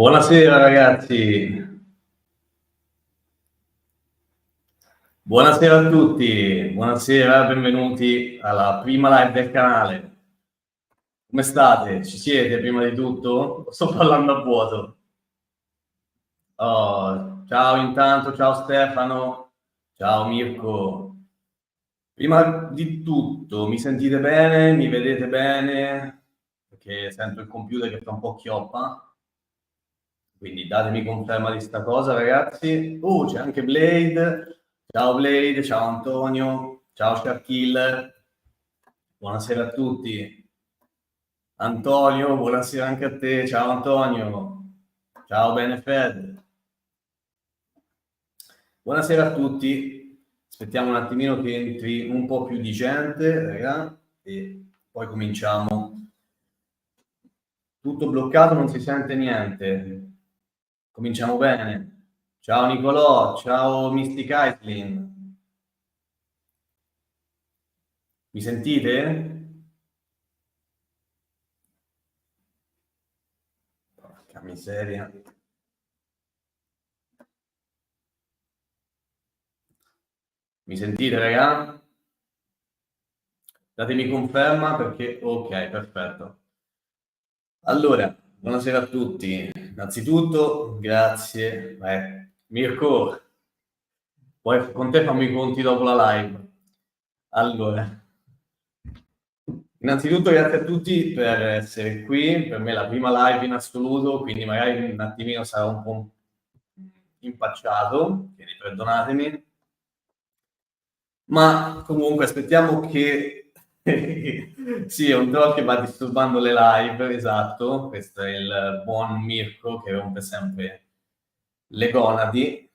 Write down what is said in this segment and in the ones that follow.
Buonasera ragazzi, buonasera a tutti, buonasera, benvenuti alla prima live del canale. Come state? Ci siete prima di tutto? Sto parlando a vuoto. Oh, ciao intanto, ciao Stefano, ciao Mirko. Prima di tutto, mi sentite bene? Mi vedete bene? Perché sento il computer che fa un po' chioppa. Quindi datemi conferma di sta cosa, ragazzi. C'è anche Blade. Ciao Blade, ciao Antonio, ciao Sharkiller. Buonasera a tutti. Antonio, buonasera anche a te. Ciao Antonio. Ciao Benefed. Buonasera a tutti. Aspettiamo un attimino che entri un po' più di gente, raga, e poi cominciamo. Tutto bloccato, non si sente niente. Cominciamo bene. Ciao Nicolò, ciao Mystic Iceland. Mi sentite? Porca miseria. Mi sentite, raga? Datemi conferma perché... Ok, perfetto. Allora, buonasera a tutti. Innanzitutto, grazie. Mirko, poi con te fammi i conti dopo la live. Allora, innanzitutto grazie a tutti per essere qui. Per me è la prima live in assoluto, quindi magari un attimino sarà un po' impacciato, quindi perdonatemi. Ma comunque aspettiamo che sì, è un troll che va disturbando le live, esatto. Questo è il buon Mirko che rompe sempre le gonadi.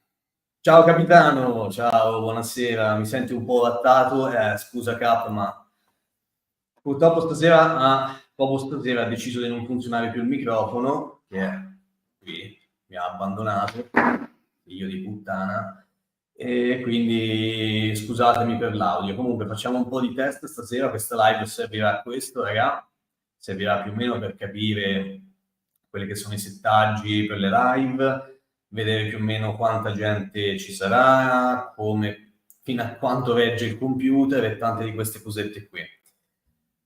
Ciao capitano, ciao, buonasera. Mi senti un po' allattato? Scusa Cap, ma purtroppo proprio stasera ha deciso di non funzionare più il microfono, che è qui, mi ha abbandonato, figlio di puttana. E quindi scusatemi per l'audio. Comunque facciamo un po' di test stasera. Questa live servirà a questo, raga. Servirà più o meno per capire quelli che sono i settaggi per le live, vedere più o meno quanta gente ci sarà, fino a quanto regge il computer e tante di queste cosette qui.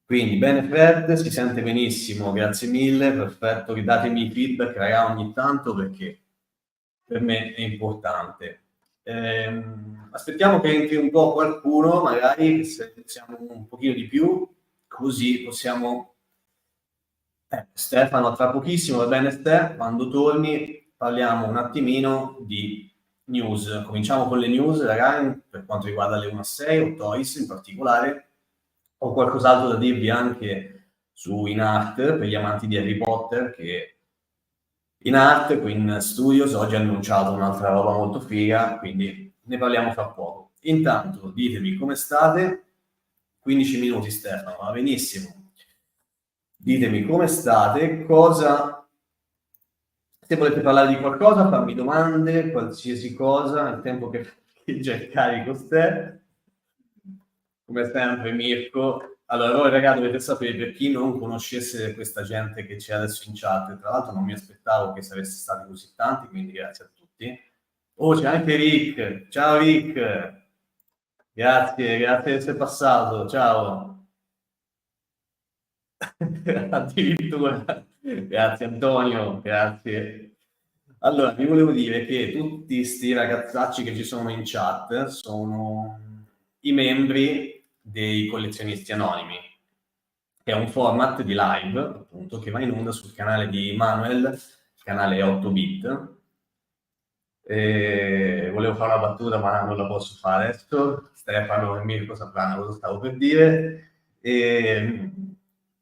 Quindi bene Fred, si sente benissimo, grazie mille, perfetto, datemi feedback raga ogni tanto perché per me è importante. Aspettiamo che entri un po' qualcuno, magari se siamo un pochino di più, così possiamo... Stefano, tra pochissimo, va bene Ste, quando torni parliamo un attimino di news. Cominciamo con le news, ragazzi, per quanto riguarda le 1-6 o Toys in particolare. Ho qualcos'altro da dirvi anche su In Art, per gli amanti di Harry Potter, che In Art, Queen Studios, oggi ha annunciato un'altra roba molto figa, quindi ne parliamo fra poco. Intanto, ditemi come state. 15 minuti Stefano, va benissimo. Ditemi come state, se volete parlare di qualcosa, fammi domande, qualsiasi cosa, nel tempo che già il carico ste. Come sempre Mirko. Allora, voi ragazzi dovete sapere, per chi non conoscesse questa gente che c'è adesso in chat, tra l'altro non mi aspettavo che sareste stati così tanti, quindi grazie a tutti. C'è anche Rick. Ciao Rick. Grazie di essere passato. Ciao. Addirittura. Grazie Antonio, grazie. Allora, vi volevo dire che tutti questi ragazzacci che ci sono in chat sono i membri dei collezionisti anonimi, che è un format di live, appunto, che va in onda sul canale di Manuel, il canale 8-bit. Volevo fare una battuta, ma non la posso fare adesso. Stefano e Mirko sapranno cosa stavo per dire.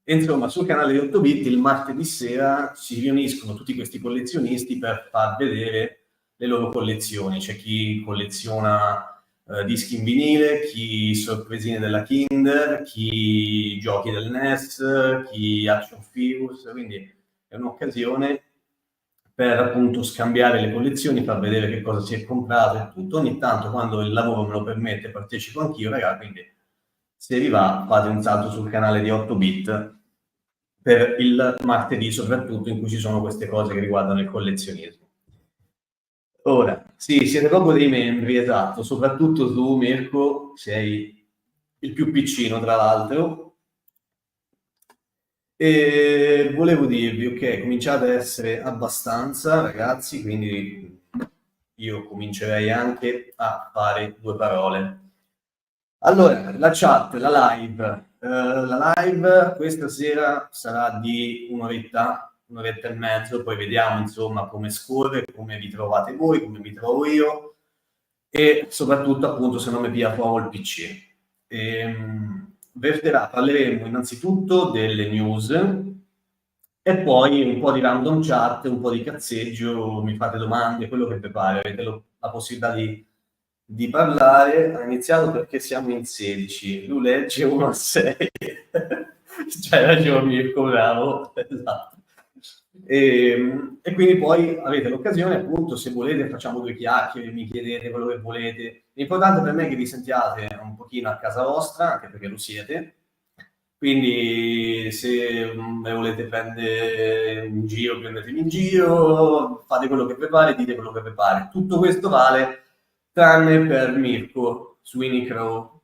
Insomma, sul canale di 8-bit il martedì sera si riuniscono tutti questi collezionisti per far vedere le loro collezioni. C'è chi colleziona dischi in vinile, chi sorpresine della Kinder, chi giochi del NES, chi Action Figures, quindi è un'occasione per appunto scambiare le collezioni, far vedere che cosa si è comprato e tutto. Ogni tanto, quando il lavoro me lo permette, partecipo anch'io, ragazzi, quindi se vi va fate un salto sul canale di 8-bit. per il martedì soprattutto, in cui ci sono queste cose che riguardano il collezionismo. Ora, sì, siete proprio dei membri, esatto, soprattutto tu, Mirko, sei il più piccino, tra l'altro. E volevo dirvi, ok, cominciate ad essere abbastanza, ragazzi, quindi io comincerei anche a fare due parole. Allora, la chat, la live questa sera sarà di un'oretta e mezzo, poi vediamo insomma come scorre, come vi trovate voi, come mi trovo io e soprattutto appunto se non mi pia fuoco il PC. Parleremo innanzitutto delle news e poi un po' di random chat, un po' di cazzeggio, mi fate domande, quello che vi pare, avete la possibilità di parlare. Ha iniziato perché siamo in 16, lui legge 1 a 6. C'hai ragione Mirko, bravo, esatto. E quindi poi avete l'occasione, appunto, se volete facciamo due chiacchiere, mi chiedete quello che volete. L'importante per me è che vi sentiate un pochino a casa vostra, anche perché lo siete. Quindi se me volete prendere in giro, prendetemi in giro, fate quello che vi pare, dite quello che vi pare. Tutto questo vale tranne per Mirko Sweeney Crow,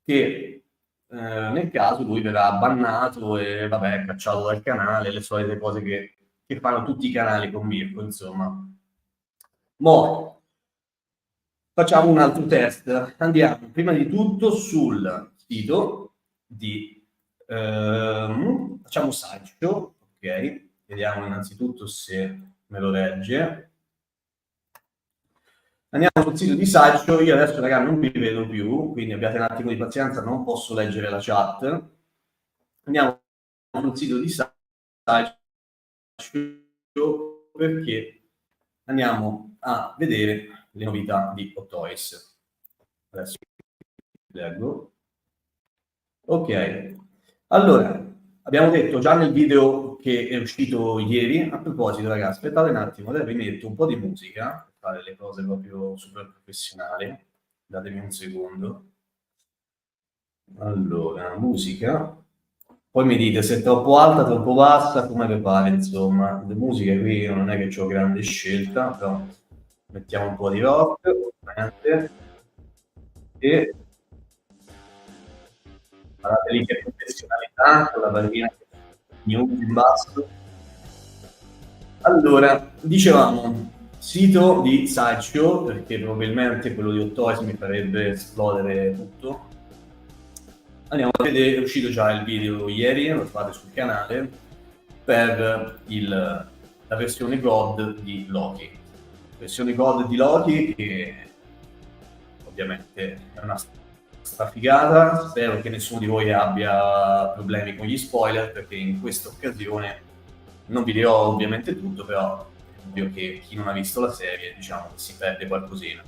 che nel caso lui verrà bannato e vabbè, cacciato dal canale, le solite cose che fanno tutti i canali con Mirko, insomma. Mo, facciamo un altro test. Andiamo prima di tutto sul sito di facciamo Sideshow, ok? Vediamo innanzitutto se me lo legge. Andiamo sul sito di Sideshow, io adesso raga non vi vedo più, quindi abbiate un attimo di pazienza, non posso leggere la chat. Andiamo sul sito di Sideshow perché andiamo a vedere le novità di Hot Toys. Adesso leggo. Ok, allora, abbiamo detto già nel video che è uscito ieri, a proposito ragazzi, aspettate un attimo, adesso vi metto un po' di musica, per fare le cose proprio super professionali, datemi un secondo. Allora, musica, poi mi dite se è troppo alta, troppo bassa, come vi pare, insomma, le musiche qui non è che ho grande scelta, però mettiamo un po' di rock, ovviamente, e guardate lì che professionalità, con la barriera news in basso. Allora, dicevamo, sito di Sideshow, perché probabilmente quello di Hot Toys mi farebbe esplodere tutto. Andiamo a vedere, è uscito già il video ieri, lo trovate sul canale, per la versione God di Loki. Versione God di Loki che ovviamente è una strafigata, spero che nessuno di voi abbia problemi con gli spoiler perché in questa occasione non vi dirò ovviamente tutto, però è ovvio che chi non ha visto la serie diciamo che si perde qualcosina.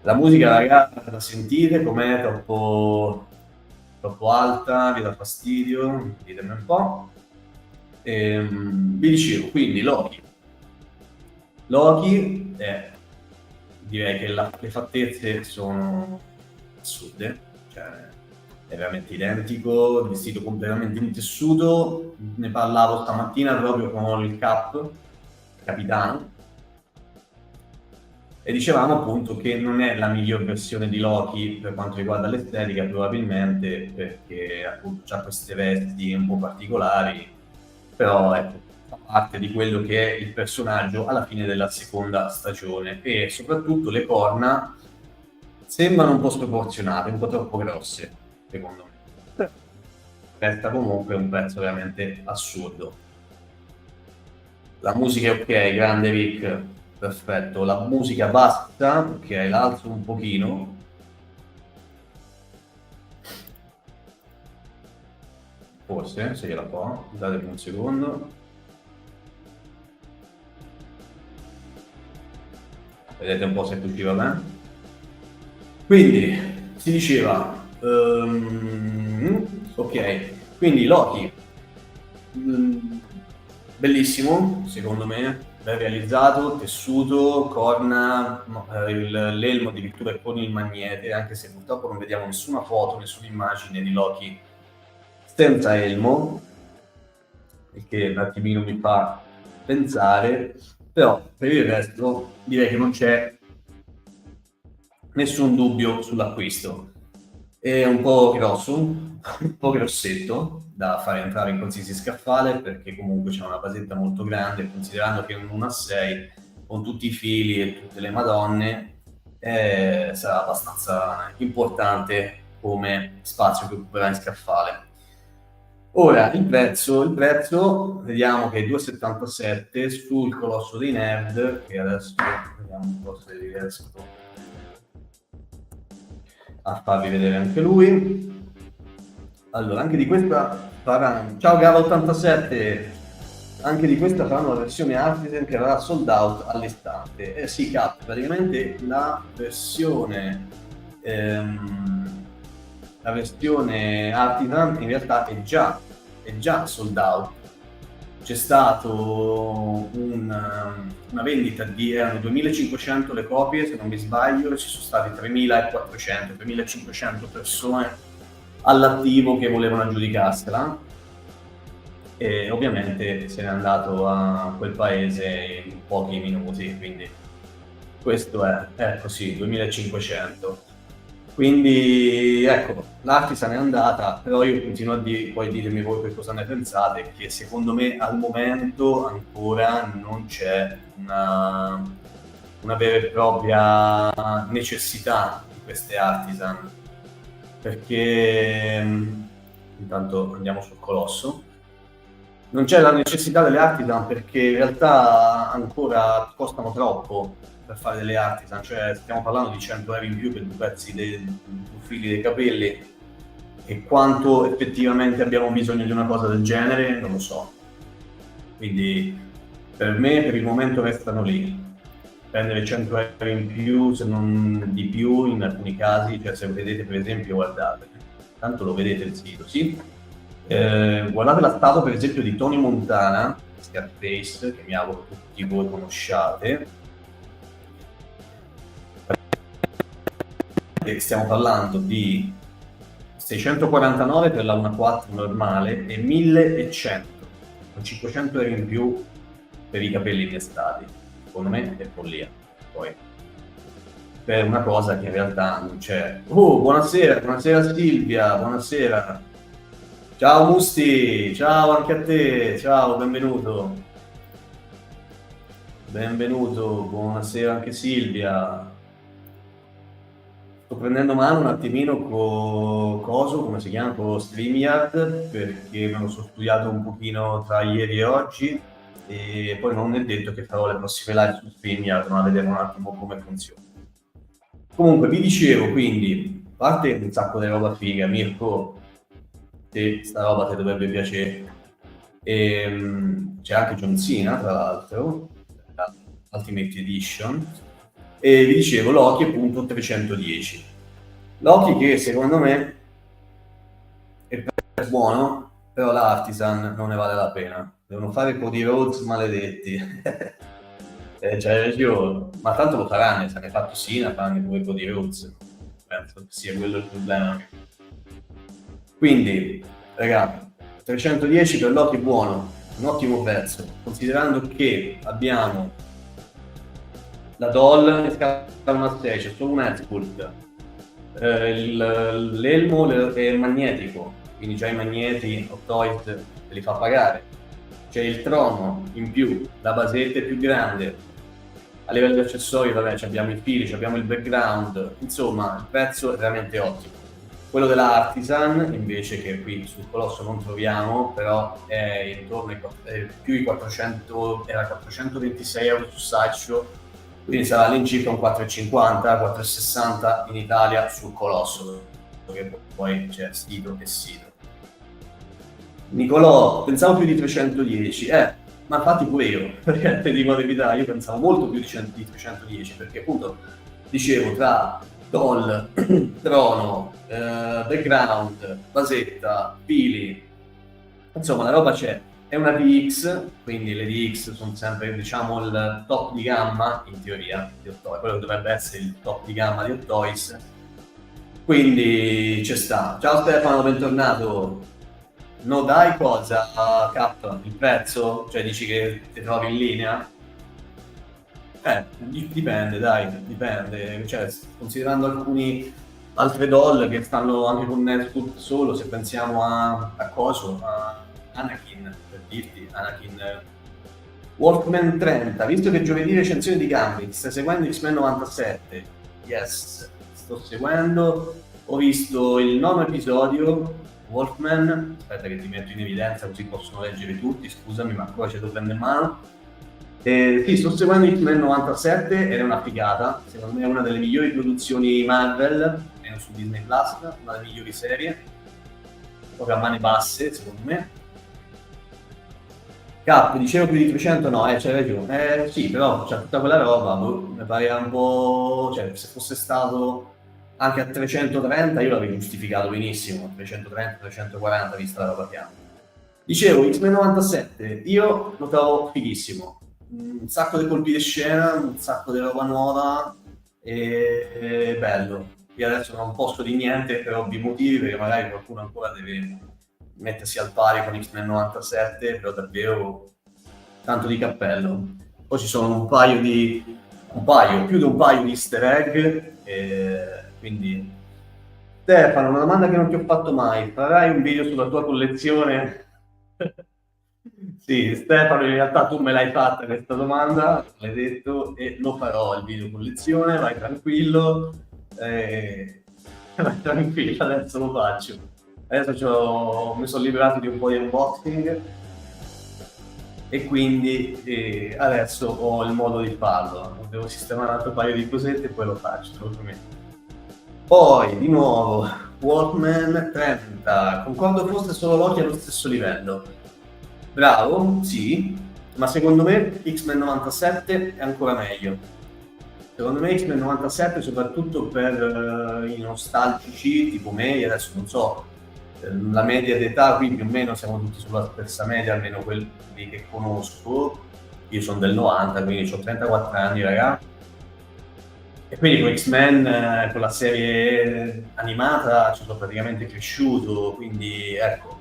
La musica ragazzi da sentire com'è, troppo alta, vi dà fastidio, ditemi un po'. Vi dicevo, quindi Loki direi che le fattezze sono assurde, cioè è veramente identico, vestito completamente in tessuto, ne parlavo stamattina proprio con il capitano, e dicevamo appunto che non è la miglior versione di Loki per quanto riguarda l'estetica, probabilmente perché appunto ha queste vesti un po' particolari, però ecco, fa parte di quello che è il personaggio alla fine della seconda stagione e soprattutto le corna sembrano un po' sproporzionate, un po' troppo grosse, secondo me. Resta comunque un pezzo veramente assurdo. La musica è ok, grande Rick, perfetto. La musica bassa, ok, l'alzo un pochino. Forse, se gliela può, datemi un secondo. Vedete un po' se qui va bene. Quindi, si diceva, ok, quindi Loki, bellissimo, secondo me, ben realizzato, tessuto, corna, l'elmo addirittura con il magnete, anche se purtroppo non vediamo nessuna foto, nessuna immagine di Loki senza elmo. il che un attimino mi fa pensare, però per il resto direi che non c'è nessun dubbio sull'acquisto. È un po' grosso, un po' grossetto da fare entrare in qualsiasi scaffale, perché comunque c'è una basetta molto grande, considerando che è un 1/6 con tutti i fili e tutte le madonne, sarà abbastanza importante come spazio che occuperà in scaffale. Ora, il prezzo vediamo che è 2,77 sul Colosso dei Nerd, che adesso vediamo un po' se riesco a farvi vedere anche lui. Allora, anche di questa faranno... Ciao Gava87! Anche di questa faranno la versione Artisan che avrà sold out all'istante. Sì, Cap, praticamente la versione Artisan in realtà è già sold out. C'è stato una vendita di erano 2500 le copie, se non mi sbaglio, e ci sono stati 3400, 3500 persone all'attivo che volevano aggiudicarsela, e ovviamente se n'è andato a quel paese in pochi minuti, quindi questo è così, 2500. Quindi ecco, l'Artisan è andata, però io continuo a dire, poi ditemi voi che cosa ne pensate, che secondo me al momento ancora non c'è una vera e propria necessità di queste Artisan, perché intanto andiamo sul Colosso. Non c'è la necessità delle Artisan perché in realtà ancora costano troppo per fare delle Artisan, cioè stiamo parlando di 100 euro in più per due pezzi dei fili dei capelli, e quanto effettivamente abbiamo bisogno di una cosa del genere non lo so. Quindi per me per il momento restano lì. Prendere 100 euro in più, se non di più in alcuni casi, cioè se vedete per esempio, guardate, tanto lo vedete il sito, sì? Guardate la statua per esempio di Tony Montana, Scarface, che mi auguro tutti voi conosciate. E stiamo parlando di 649 per la 1.4 normale e 1100, con 500 euro in più per i capelli innestati. Secondo me è follia. Poi per una cosa che in realtà non c'è. Buonasera Silvia, buonasera. Ciao Musti, ciao anche a te, ciao, benvenuto. Benvenuto, buonasera anche Silvia. Sto prendendo mano un attimino con coso, come si chiama, con StreamYard, perché me lo sono studiato un pochino tra ieri e oggi, e poi non è detto che farò le prossime live su StreamYard, ma vedremo un attimo come funziona. Comunque vi dicevo, quindi, a parte un sacco di roba figa, Mirko, che sta roba ti dovrebbe piacere. C'è anche John Cena, tra l'altro, Ultimate Edition. E vi dicevo, Loki appunto 310. Loki che secondo me è buono, però l'Artisan non ne vale la pena. Devono fare Cody Rhodes maledetti. C'hai ragione, ma tanto lo faranno, se ne è fatto Cena, faranno pure Cody Rhodes. Penso che sia quello il problema. Quindi, ragazzi, 310 per Loki è buono, un ottimo prezzo, considerando che abbiamo la doll in scala 1/6, c'è solo un headsculpt, l'elmo è magnetico, quindi già i magneti Octoid te li fa pagare, c'è il trono in più, la basetta è più grande, a livello di accessori vabbè abbiamo i fili, abbiamo il background, insomma il prezzo è veramente ottimo. Quello della Artisan invece, che qui sul Colosso non troviamo, però è intorno ai più di 400, era 426 euro su Sideshow, quindi sarà all'incirca un 4,50, 4,60 in Italia sul Colosso, perché poi c'è sito e sito. Nicolò, pensavo più di 310, ma infatti pure io, perché ti dico la verità, io pensavo molto più di 310, perché appunto dicevo tra doll, trono, background, basetta, fili, insomma la roba c'è. È una DX, quindi le DX sono sempre diciamo il top di gamma in teoria di Hot Toys, quello che dovrebbe essere il top di gamma di Hot Toys, quindi ci sta. Ciao Stefano, bentornato. No dai cosa, K, il prezzo? Cioè dici che ti trovi in linea? Dipende, dai, dipende. Cioè, considerando alcuni altre doll che stanno anche con Netflix solo, se pensiamo a Coso, a Anakin, per dirti, Anakin Walkman 30, visto che giovedì recensione di Gambit, stai seguendo X-Men 97? Yes, sto seguendo, ho visto il 9° episodio, Walkman, aspetta che ti metto in evidenza così possono leggere tutti, scusami ma qua c'è da prendere in mano. Sì, sto seguendo X-Men 97 ed è una figata, secondo me è una delle migliori produzioni Marvel, almeno su Disney Plus, una delle migliori serie, proprio a mani basse secondo me. Cap, dicevo più di 300 no, c'hai ragione. Sì, però c'è tutta quella roba, mi pare un po'. Cioè, se fosse stato anche a 330 io l'avrei giustificato benissimo, 330, 340 vista la roba che hanno. Dicevo, X-Men 97, io lo trovo fighissimo. Un sacco di colpi di scena, un sacco di roba nuova e bello. Io adesso non posso di niente per ovvi motivi, perché magari qualcuno ancora deve mettersi al pari con X-Men 97, però davvero tanto di cappello. Poi ci sono più di un paio di easter egg, quindi Stefano, una domanda che non ti ho fatto mai, farai un video sulla tua collezione? Sì, Stefano, in realtà tu me l'hai fatta questa domanda, l'hai detto, e lo farò il video collezione, vai tranquillo, vai tranquillo, adesso lo faccio. Adesso mi sono liberato di un po' di unboxing e quindi adesso ho il modo di farlo. Devo sistemare un altro paio di cosette e poi lo faccio, te lo prometto. Poi, di nuovo, Walkman 30. Concordo forse solo Loki allo stesso livello. Bravo, sì, ma secondo me X-Men 97 è ancora meglio. Secondo me X-Men 97, soprattutto per i nostalgici tipo me, io adesso non so, la media d'età qui più o meno siamo tutti sulla stessa media, almeno quelli che conosco. Io sono del 90, quindi ho 34 anni, ragazzi. E quindi con X-Men, con la serie animata, ci sono praticamente cresciuto, quindi ecco,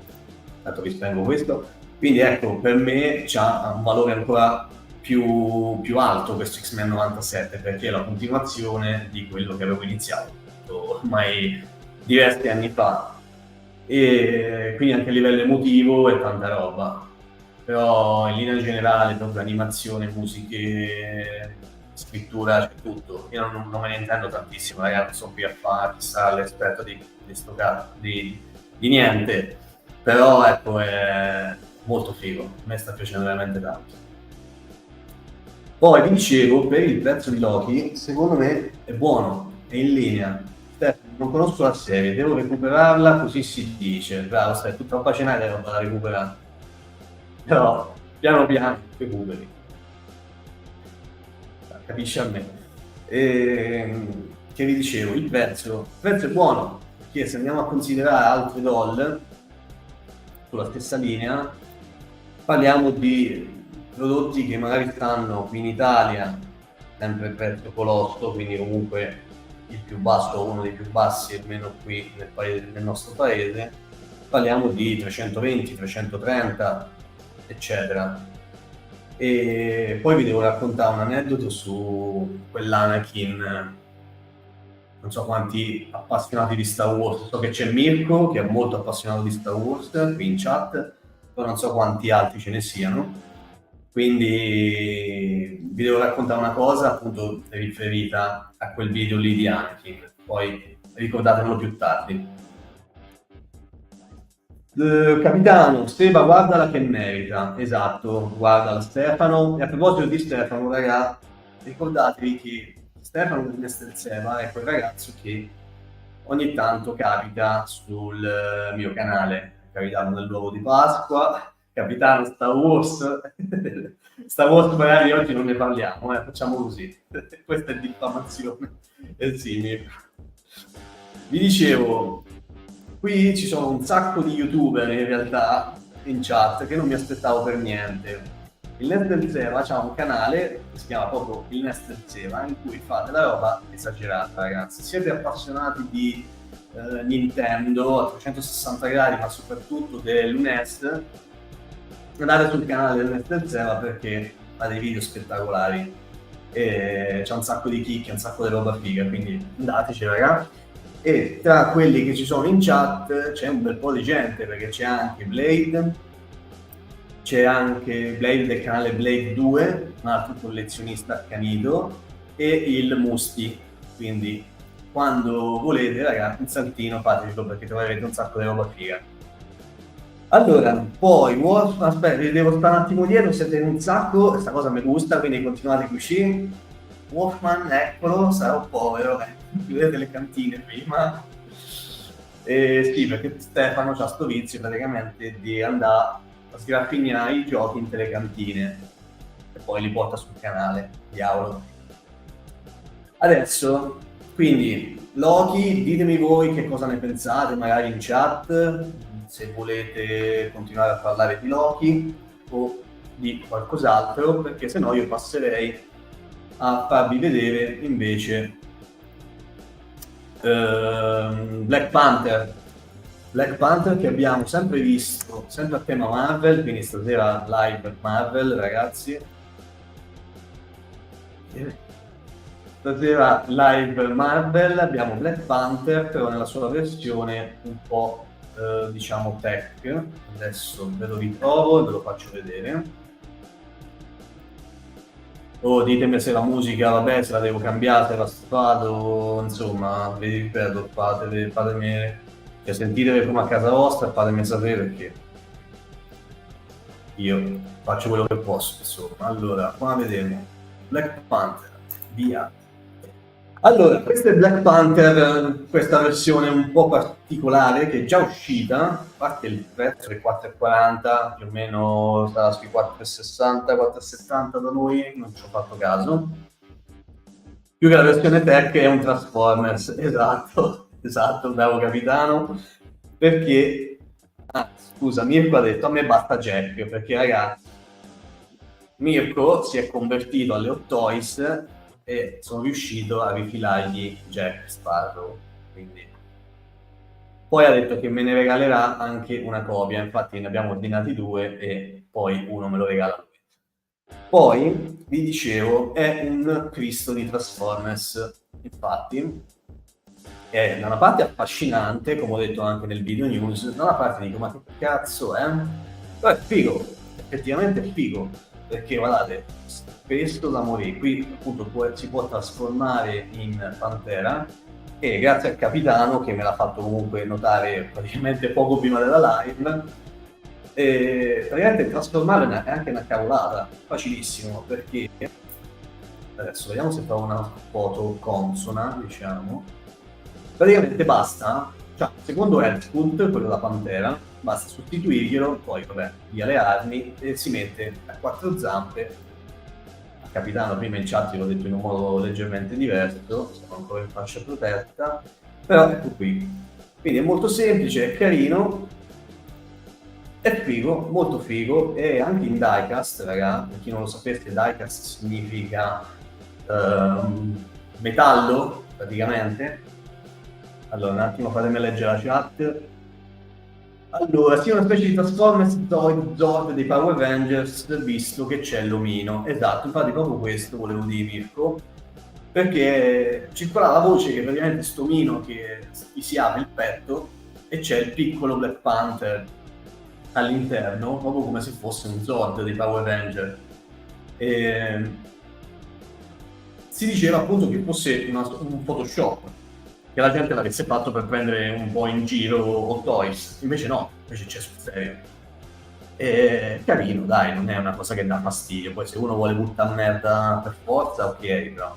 tanto vi spiego questo. Quindi ecco, per me ha un valore ancora più alto questo X-Men 97, perché è la continuazione di quello che avevo iniziato ormai diversi anni fa. E quindi anche a livello emotivo è tanta roba. Però in linea generale, proprio animazione, musiche, scrittura, c'è tutto. Io non me ne intendo tantissimo, ragazzi, non sono qui a fare chissà l'esperto di niente, però ecco, è molto figo, a me sta piacendo veramente tanto. Poi vi dicevo, per il prezzo di Loki, secondo me è buono, è in linea. Non conosco la serie, devo recuperarla, così si dice. Bravo, stai tutta roba cenare e roba da recuperare. Però, piano piano, recuperi. Capisci a me. Che vi dicevo, il prezzo è buono, perché se andiamo a considerare altre doll sulla stessa linea, parliamo di prodotti che magari stanno qui in Italia, sempre prezzo colosso, quindi comunque il più basso, uno dei più bassi, almeno qui nel nostro paese, parliamo di 320, 330, eccetera. E poi vi devo raccontare un aneddoto su quell'Anakin, non so quanti appassionati di Star Wars, so che c'è Mirko che è molto appassionato di Star Wars qui in chat, però non so quanti altri ce ne siano, quindi vi devo raccontare una cosa appunto riferita a quel video lì di Anakin, poi ricordatemelo più tardi. Capitano, Seba, guardala che merita, esatto, guardala Stefano. E a proposito di Stefano, raga, ricordatevi che Stefano di Mestre Seba è quel ragazzo che ogni tanto capita sul mio canale, è capitato nell'uovo di Pasqua, capitano Star Wars, Star Wars magari oggi non ne parliamo, facciamo così, questa è diffamazione, sì, vi dicevo, qui ci sono un sacco di youtuber in realtà in chat che non mi aspettavo per niente. Il Nestor Zero c'ha un canale che si chiama proprio il Nestor Zero, in cui fa della roba esagerata, ragazzi. Siete appassionati di Nintendo a 360 gradi, ma soprattutto del NES, andate sul canale del Nestor Zero perché fa dei video spettacolari. E c'è un sacco di chicche, un sacco di roba figa, quindi andateci, ragazzi. E tra quelli che ci sono in chat c'è un bel po' di gente, perché c'è anche Blade, c'è anche Blade del canale Blade 2, un altro collezionista accanito, e il Musti. Quindi quando volete, ragazzi, un saltino fatelo, perché troverete un sacco di roba figa. Allora, poi Wolfman, aspetta, vi devo stare un attimo dietro, siete un sacco, questa cosa mi gusta, quindi continuate così. Wolfman, eccolo, sarò povero, vedete le cantine prima. Sì, perché Stefano c'ha sto vizio praticamente di andare a sgraffignare i giochi in telecantine e poi li porta sul canale, diavolo. Adesso, quindi, Loki, ditemi voi che cosa ne pensate, magari in chat, se volete continuare a parlare di Loki o di qualcos'altro, perché sennò io passerei a farvi vedere invece Black Panther che abbiamo sempre visto, sempre a tema Marvel, quindi stasera live Marvel, ragazzi. Stasera live Marvel, abbiamo Black Panther però nella sua versione un po' diciamo tech. Adesso ve lo ritrovo e ve lo faccio vedere. Ditemi se la musica, vabbè, se la devo cambiare, se la sfado, insomma, vi ripeto, fatemi, cioè sentitevi come a casa vostra e fatemi sapere, perché io faccio quello che posso, insomma. Allora, qua vedremo Black Panther, via. Allora, questo è Black Panther, questa versione un po' particolare che è già uscita, a parte il prezzo è 4,40, più o meno sarà sui 4,60, 4,70 da noi, non ci ho fatto caso. Più che la versione tech è un Transformers, esatto, bravo capitano, perché, scusa, Mirko ha detto a me basta Jack, perché ragazzi, Mirko si è convertito alle Hot Toys e sono riuscito a rifilargli Jack Sparrow, quindi poi ha detto che me ne regalerà anche una copia, infatti ne abbiamo ordinati 2 e poi uno me lo regala lui. Poi vi dicevo è un Cristo di Transformers, infatti è da una parte affascinante, come ho detto anche nel video news, da una parte dico ma che cazzo è? Però è figo, effettivamente è figo, perché guardate, spesso da morire, qui appunto si può trasformare in Pantera, e grazie al capitano che me l'ha fatto comunque notare praticamente poco prima della live, praticamente trasformare è anche una cavolata, facilissimo, perché adesso vediamo se trovo una foto consona, diciamo. Praticamente basta, cioè secondo Headfoot, quello della Pantera, basta sostituirglielo, poi vabbè, via le armi, e si mette a 4 zampe. A capitano prima in chat l'ho detto in un modo leggermente diverso, sono ancora in fascia protetta, però ecco qui. Quindi è molto semplice, è carino, è figo, molto figo, e anche in diecast, raga, per chi non lo sapesse, diecast significa metallo, praticamente. Allora, un attimo, fatemi leggere la chat. Allora, sì, una specie di Transformers Zord dei Power Rangers, visto che c'è l'omino. Esatto, infatti proprio questo volevo dire, Mirko, perché circolava la voce che praticamente sto omino che gli si apre il petto e c'è il piccolo Black Panther all'interno, proprio come se fosse un Zord dei Power Ranger. Si diceva appunto che fosse un Photoshop, che la gente l'avesse fatto per prendere un po' in giro Hot Toys, invece no, invece c'è sul serio. Carino, dai, non è una cosa che dà fastidio, poi se uno vuole buttare merda per forza, ok, però.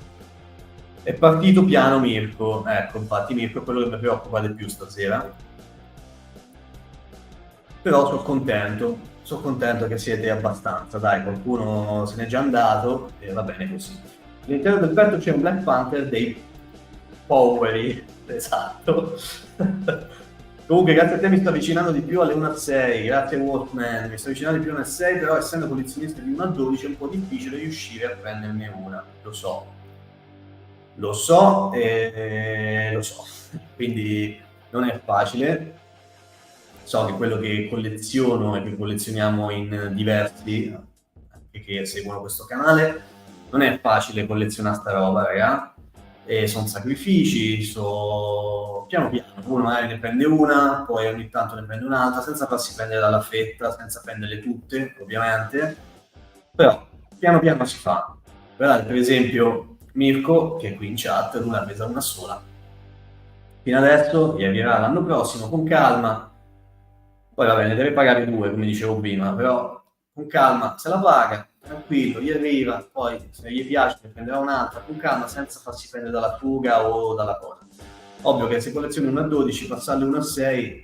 È partito piano Mirko, ecco, infatti Mirko è quello che mi preoccupa di più stasera. Però sono contento che siete abbastanza, dai, qualcuno se n'è già andato e va bene così. All'interno del petto c'è un Black Panther dei poveri, esatto. Comunque, grazie a te mi sto avvicinando di più alle 1-6, grazie Wolfman, mi sto avvicinando di più alle 6, però essendo collezionista di 1-12 è un po' difficile riuscire a prenderne una, lo so, lo so, quindi non è facile. So che quello che colleziono e che collezioniamo in diversi, anche che seguono questo canale, non è facile collezionare sta roba, raga. E sono sacrifici, piano piano, uno magari ne prende una, poi ogni tanto ne prende un'altra, senza farsi prendere dalla fetta, senza prenderle tutte, ovviamente, però piano piano si fa. Guardate, per esempio, Mirko, che è qui in chat, lui l'ha presa una sola. Fino adesso gli arriverà l'anno prossimo con calma, poi va bene, deve pagare 2, come dicevo prima, però con calma se la paga, tranquillo, gli arriva, poi se gli piace ne prenderà un'altra, con calma, senza farsi prendere dalla fuga o dalla cosa. Ovvio che se collezioni 1-12, passarle 1-6,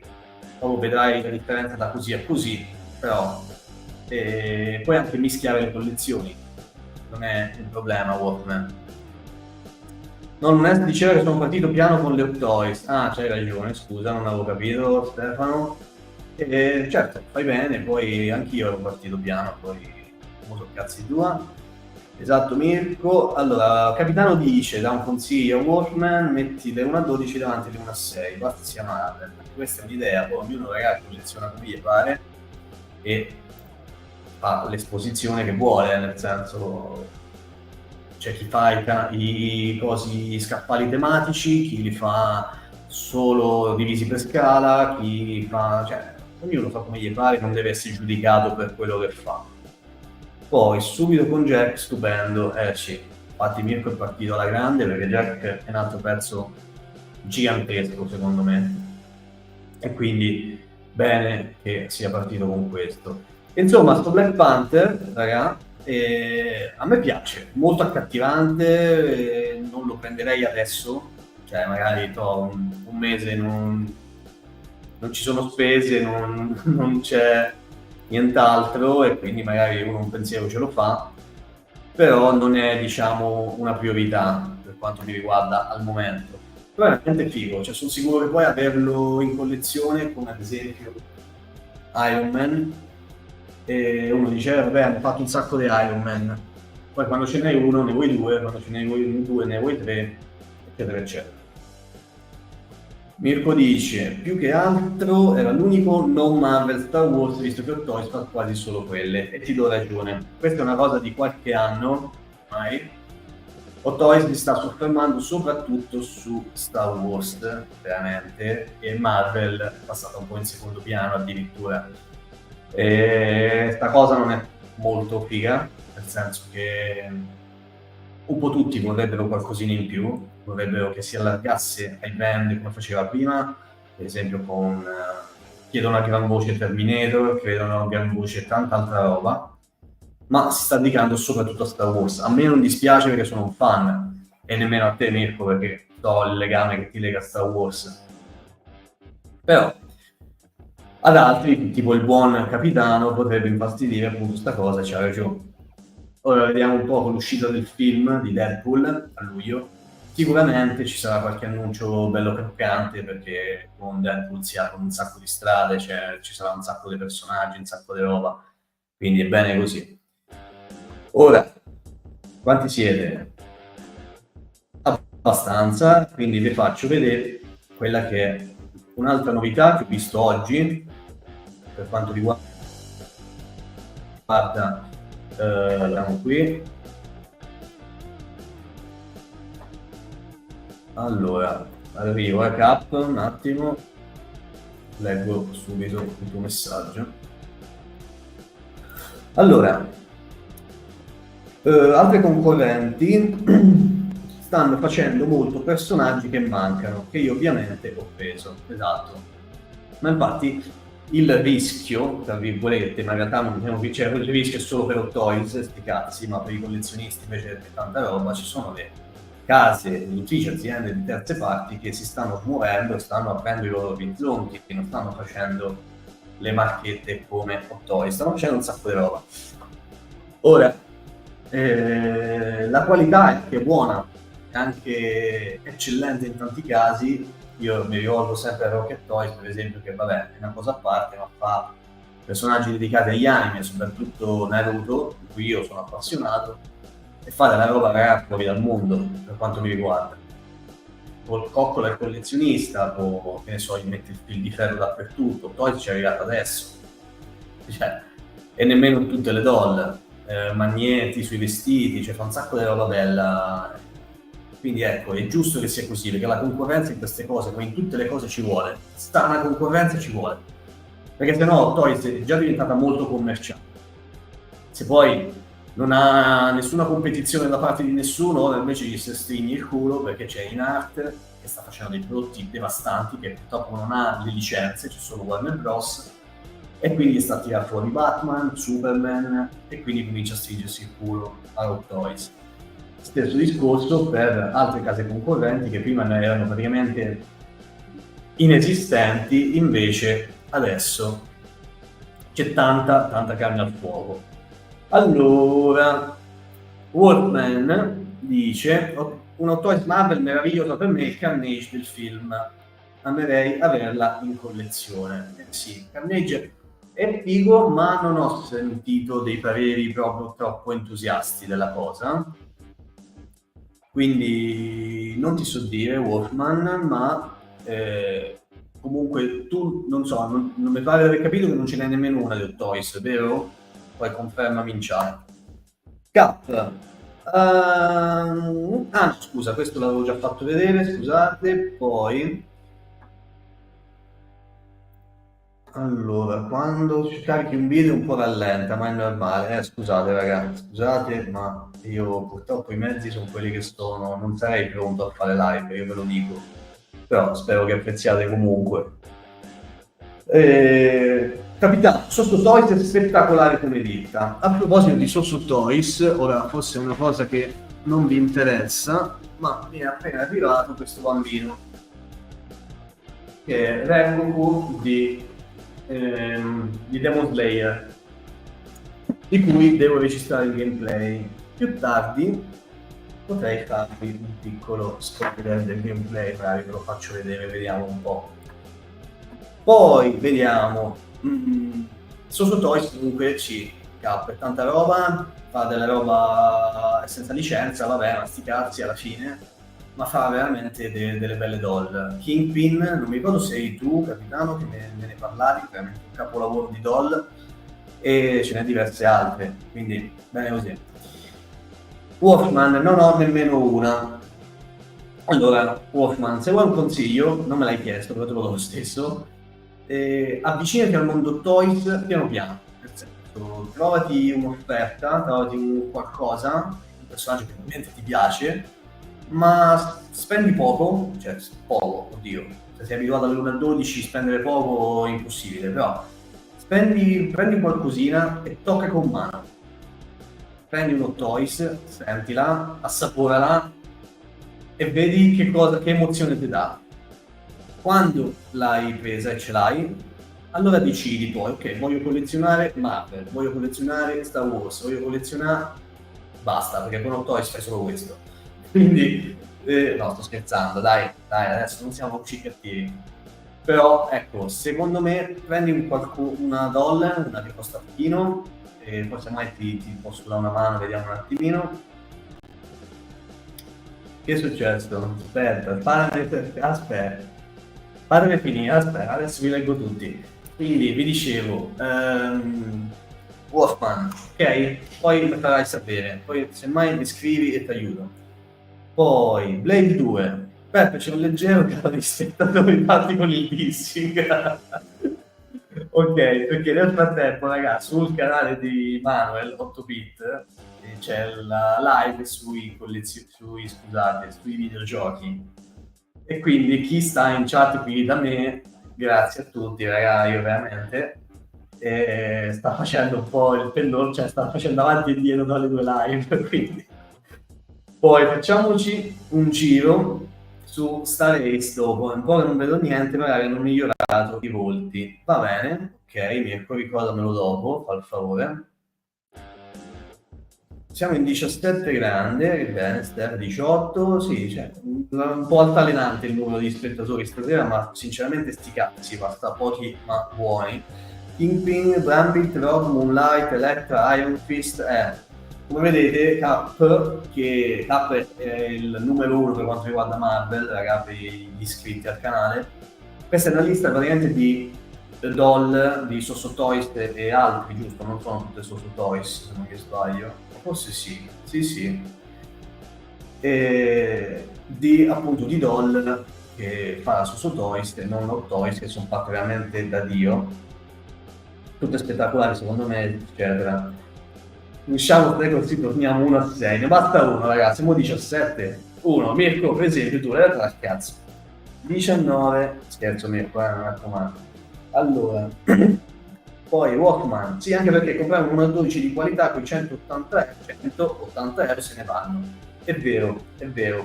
proprio vedrai la differenza da così a così, però puoi anche mischiare le collezioni, non è un problema, Walkman. Non diceva che sono partito piano con le Hot Toys. Ah, c'hai ragione, scusa, non avevo capito, Stefano. Certo, fai bene, poi anch'io ero partito piano, poi molto cazzi tua. Esatto, Mirko. Allora, Capitano dice, da un consiglio a Wolfman, metti le 1-12 davanti alle 1-6, basta sia Marvel. Questa è un'idea, poi ognuno ragazzi colleziona come gli pare e fa l'esposizione che vuole, nel senso c'è chi fa gli scaffali tematici, chi li fa solo divisi per scala, chi fa, cioè ognuno fa come gli pare, non deve essere giudicato per quello che fa. Poi subito con Jack, stupendo, sì, infatti Mirko è partito alla grande perché Jack è un altro pezzo gigantesco secondo me e quindi bene che sia partito con questo. Insomma, sto Black Panther, raga, a me piace, molto accattivante, non lo prenderei adesso, cioè magari un mese non ci sono spese, non c'è nient'altro e quindi magari uno un pensiero ce lo fa, però non è diciamo una priorità per quanto mi riguarda al momento. Però è veramente figo, cioè sono sicuro che puoi averlo in collezione come ad esempio Iron Man e uno dice vabbè hanno fatto un sacco di Iron Man, poi quando ce n'hai uno ne vuoi due, quando ce ne vuoi due ne vuoi tre, eccetera eccetera. Mirko dice, più che altro era l'unico non Marvel Star Wars, visto che Hot Toys fa quasi solo quelle, e ti do ragione. Questa è una cosa di qualche anno, ormai. Hot Toys si sta soffermando soprattutto su Star Wars, veramente, e Marvel è passata un po' in secondo piano addirittura. E sta cosa non è molto figa, nel senso che un po' tutti vorrebbero qualcosina in più, vorrebbero che si allargasse ai brand come faceva prima, per esempio con chiedono a gran voce Terminator, chiedono a gran voce tanta altra roba, ma si sta dedicando soprattutto a Star Wars. A me non dispiace perché sono un fan, e nemmeno a te Mirko perché so il legame che ti lega a Star Wars. Però ad altri, tipo il buon capitano, potrebbe infastidire appunto sta cosa, c'ha ragione. Ora vediamo un po' con l'uscita del film di Deadpool a luglio. Sicuramente ci sarà qualche annuncio bello croccante perché con Deadpool si apre un sacco di strade, cioè ci sarà un sacco di personaggi, un sacco di roba, quindi è bene così. Ora, quanti siete? Abbastanza, quindi vi faccio vedere quella che è un'altra novità che ho visto oggi per quanto riguarda andiamo qui. Allora, arrivo a Cap, un attimo, leggo subito il tuo messaggio. Allora, altre concorrenti stanno facendo molto personaggi che mancano, che io ovviamente ho preso, esatto. Ma infatti il rischio, tra virgolette, ma in realtà non cioè, il rischio è solo per Hot Toys, sti cazzi, ma per i collezionisti invece c'è tanta roba, ci sono le case, editrici, aziende di terze parti che si stanno muovendo e stanno aprendo i loro orizzonti, che non stanno facendo le marchette come Hot Toys, stanno facendo un sacco di roba. Ora, la qualità è anche buona, è anche eccellente in tanti casi, io mi rivolgo sempre a Rocket Toys, per esempio, che vabbè è una cosa a parte, ma fa personaggi dedicati agli anime, soprattutto Naruto, di cui io sono appassionato, e fa della roba rara fuori dal mondo, per quanto mi riguarda. Col Coccola il collezionista, o che ne so, gli mette il fil di ferro dappertutto, Toys ci è arrivato adesso. Cioè, e nemmeno in tutte le doll, magneti sui vestiti, cioè fa un sacco di roba bella. Quindi ecco, è giusto che sia così, perché la concorrenza in queste cose, come in tutte le cose, ci vuole. Sta una concorrenza ci vuole. Perché sennò Toys è già diventata molto commerciale. Se poi non ha nessuna competizione da parte di nessuno, ora invece gli si stringe il culo perché c'è InArt che sta facendo dei prodotti devastanti, che purtroppo non ha le licenze, c'è solo Warner Bros. E quindi sta a tirare fuori Batman, Superman, e quindi comincia a stringersi il culo a Hot Toys. Stesso discorso per altre case concorrenti che prima erano praticamente inesistenti, invece adesso c'è tanta carne al fuoco. Allora, Workman dice: un Hot Toys Marvel meraviglioso per me, il Carnage del film. Amerei averla in collezione. Sì, Carnage è figo, ma non ho sentito dei pareri proprio troppo entusiasti della cosa. Quindi non ti so dire, Wolfman, ma comunque tu, non so, non mi pare di aver capito che non ce n'è nemmeno una di Hot Toys, vero? Poi confermami in chat. Cap. No, scusa, questo l'avevo già fatto vedere, scusate, poi... Allora, quando carichi un video un po' rallenta, ma è normale. Scusate ragazzi, scusate, ma io purtroppo i mezzi sono quelli che sono, non sarei pronto a fare live, io ve lo dico. Però spero che apprezziate comunque. Capitano, Sosso Toys è spettacolare come ditta. A proposito di Sosso Toys, ora forse è una cosa che non vi interessa, ma mi è appena arrivato questo bambino, che è Rengoku di Demon Slayer, di cui devo registrare il gameplay. Più tardi potrei farvi un piccolo spoiler del gameplay, magari ve lo faccio vedere, vediamo un po'. Poi vediamo, Soso Toys comunque ci cappa tanta roba, fa della roba senza licenza, vabbè, ma sti cazzi alla fine, ma fa veramente delle belle doll. Kingpin, non mi ricordo se eri tu, capitano, che me ne parlavi, veramente un capolavoro di doll, e ce n'è diverse altre, quindi bene così. Wolfman non ho nemmeno una. Allora, Wolfman, se vuoi un consiglio, non me l'hai chiesto, però te lo do lo stesso, avvicinati al mondo Toys piano piano, nel senso, trovati un'offerta, trovati un qualcosa, un personaggio che ovviamente ti piace, ma spendi poco, cioè poco, oddio, se sei abituato all'1 al 12 spendere poco è impossibile, però prendi qualcosina e tocca con mano. Prendi uno Toys, sentila, assaporala e vedi che emozione ti dà. Quando l'hai presa e ce l'hai, allora decidi poi, ok, voglio collezionare Marvel, voglio collezionare Star Wars, voglio collezionare... Basta, perché con Hot Toys fai solo questo. Quindi, no, sto scherzando, dai, adesso non siamo così cattivi. Però, ecco, secondo me, prendi una doll, una che costa pochino, e poi semmai ti posso dare una mano, vediamo un attimino. Che è successo? Aspetta. Fatemi finire, aspetta, adesso vi leggo tutti. Quindi vi dicevo, Wolfman, ok? Poi mi farai sapere, poi semmai mi scrivi e ti aiuto. Poi Blade 2, Peppe c'è un leggero calo di spettatori fatti con il dissing. Ok, perché nel frattempo ragazzi sul canale di Manuel 8bit c'è la live sui videogiochi. E quindi chi sta in chat qui da me, grazie a tutti ragazzi, io veramente, sta facendo un po' il pellone, cioè sta facendo avanti e indietro dalle due live, quindi. Poi facciamoci un giro su Star Ace dopo, un po' che non vedo niente, magari hanno migliorato i volti. Va bene, ok, Mirko, ricordamelo dopo, fa il favore. siamo in 17 grande, bene, Steph 18, sì, cioè, un po' altalenante il numero di spettatori stasera, ma sinceramente sti cazzi, basta pochi ma buoni. Kingpin, Brambit, Rob, Moonlight, Electra, Iron Fist, come vedete Cap, che Cap è il numero 1 per quanto riguarda Marvel, ragazzi, per gli iscritti al canale. Questa è una lista praticamente di doll, di Soso Toys e altri, giusto? Non sono tutte Soso Toys, se non mi sbaglio. Forse sì, sì. Appunto di doll che fa la Soso Toys e non Hot Toys, che sono fatte veramente da Dio. Tutte spettacolari secondo me, eccetera. Usciamo così, torniamo 1-6, ne basta uno ragazzi, siamo 17. Uno, Mirko, per esempio, tu l'hai data cazzo. 19, scherzo Mirko, non raccomando. Allora, poi Walkman, sì, anche perché comprare un 1.12 di qualità con 180 euro se ne vanno. È vero.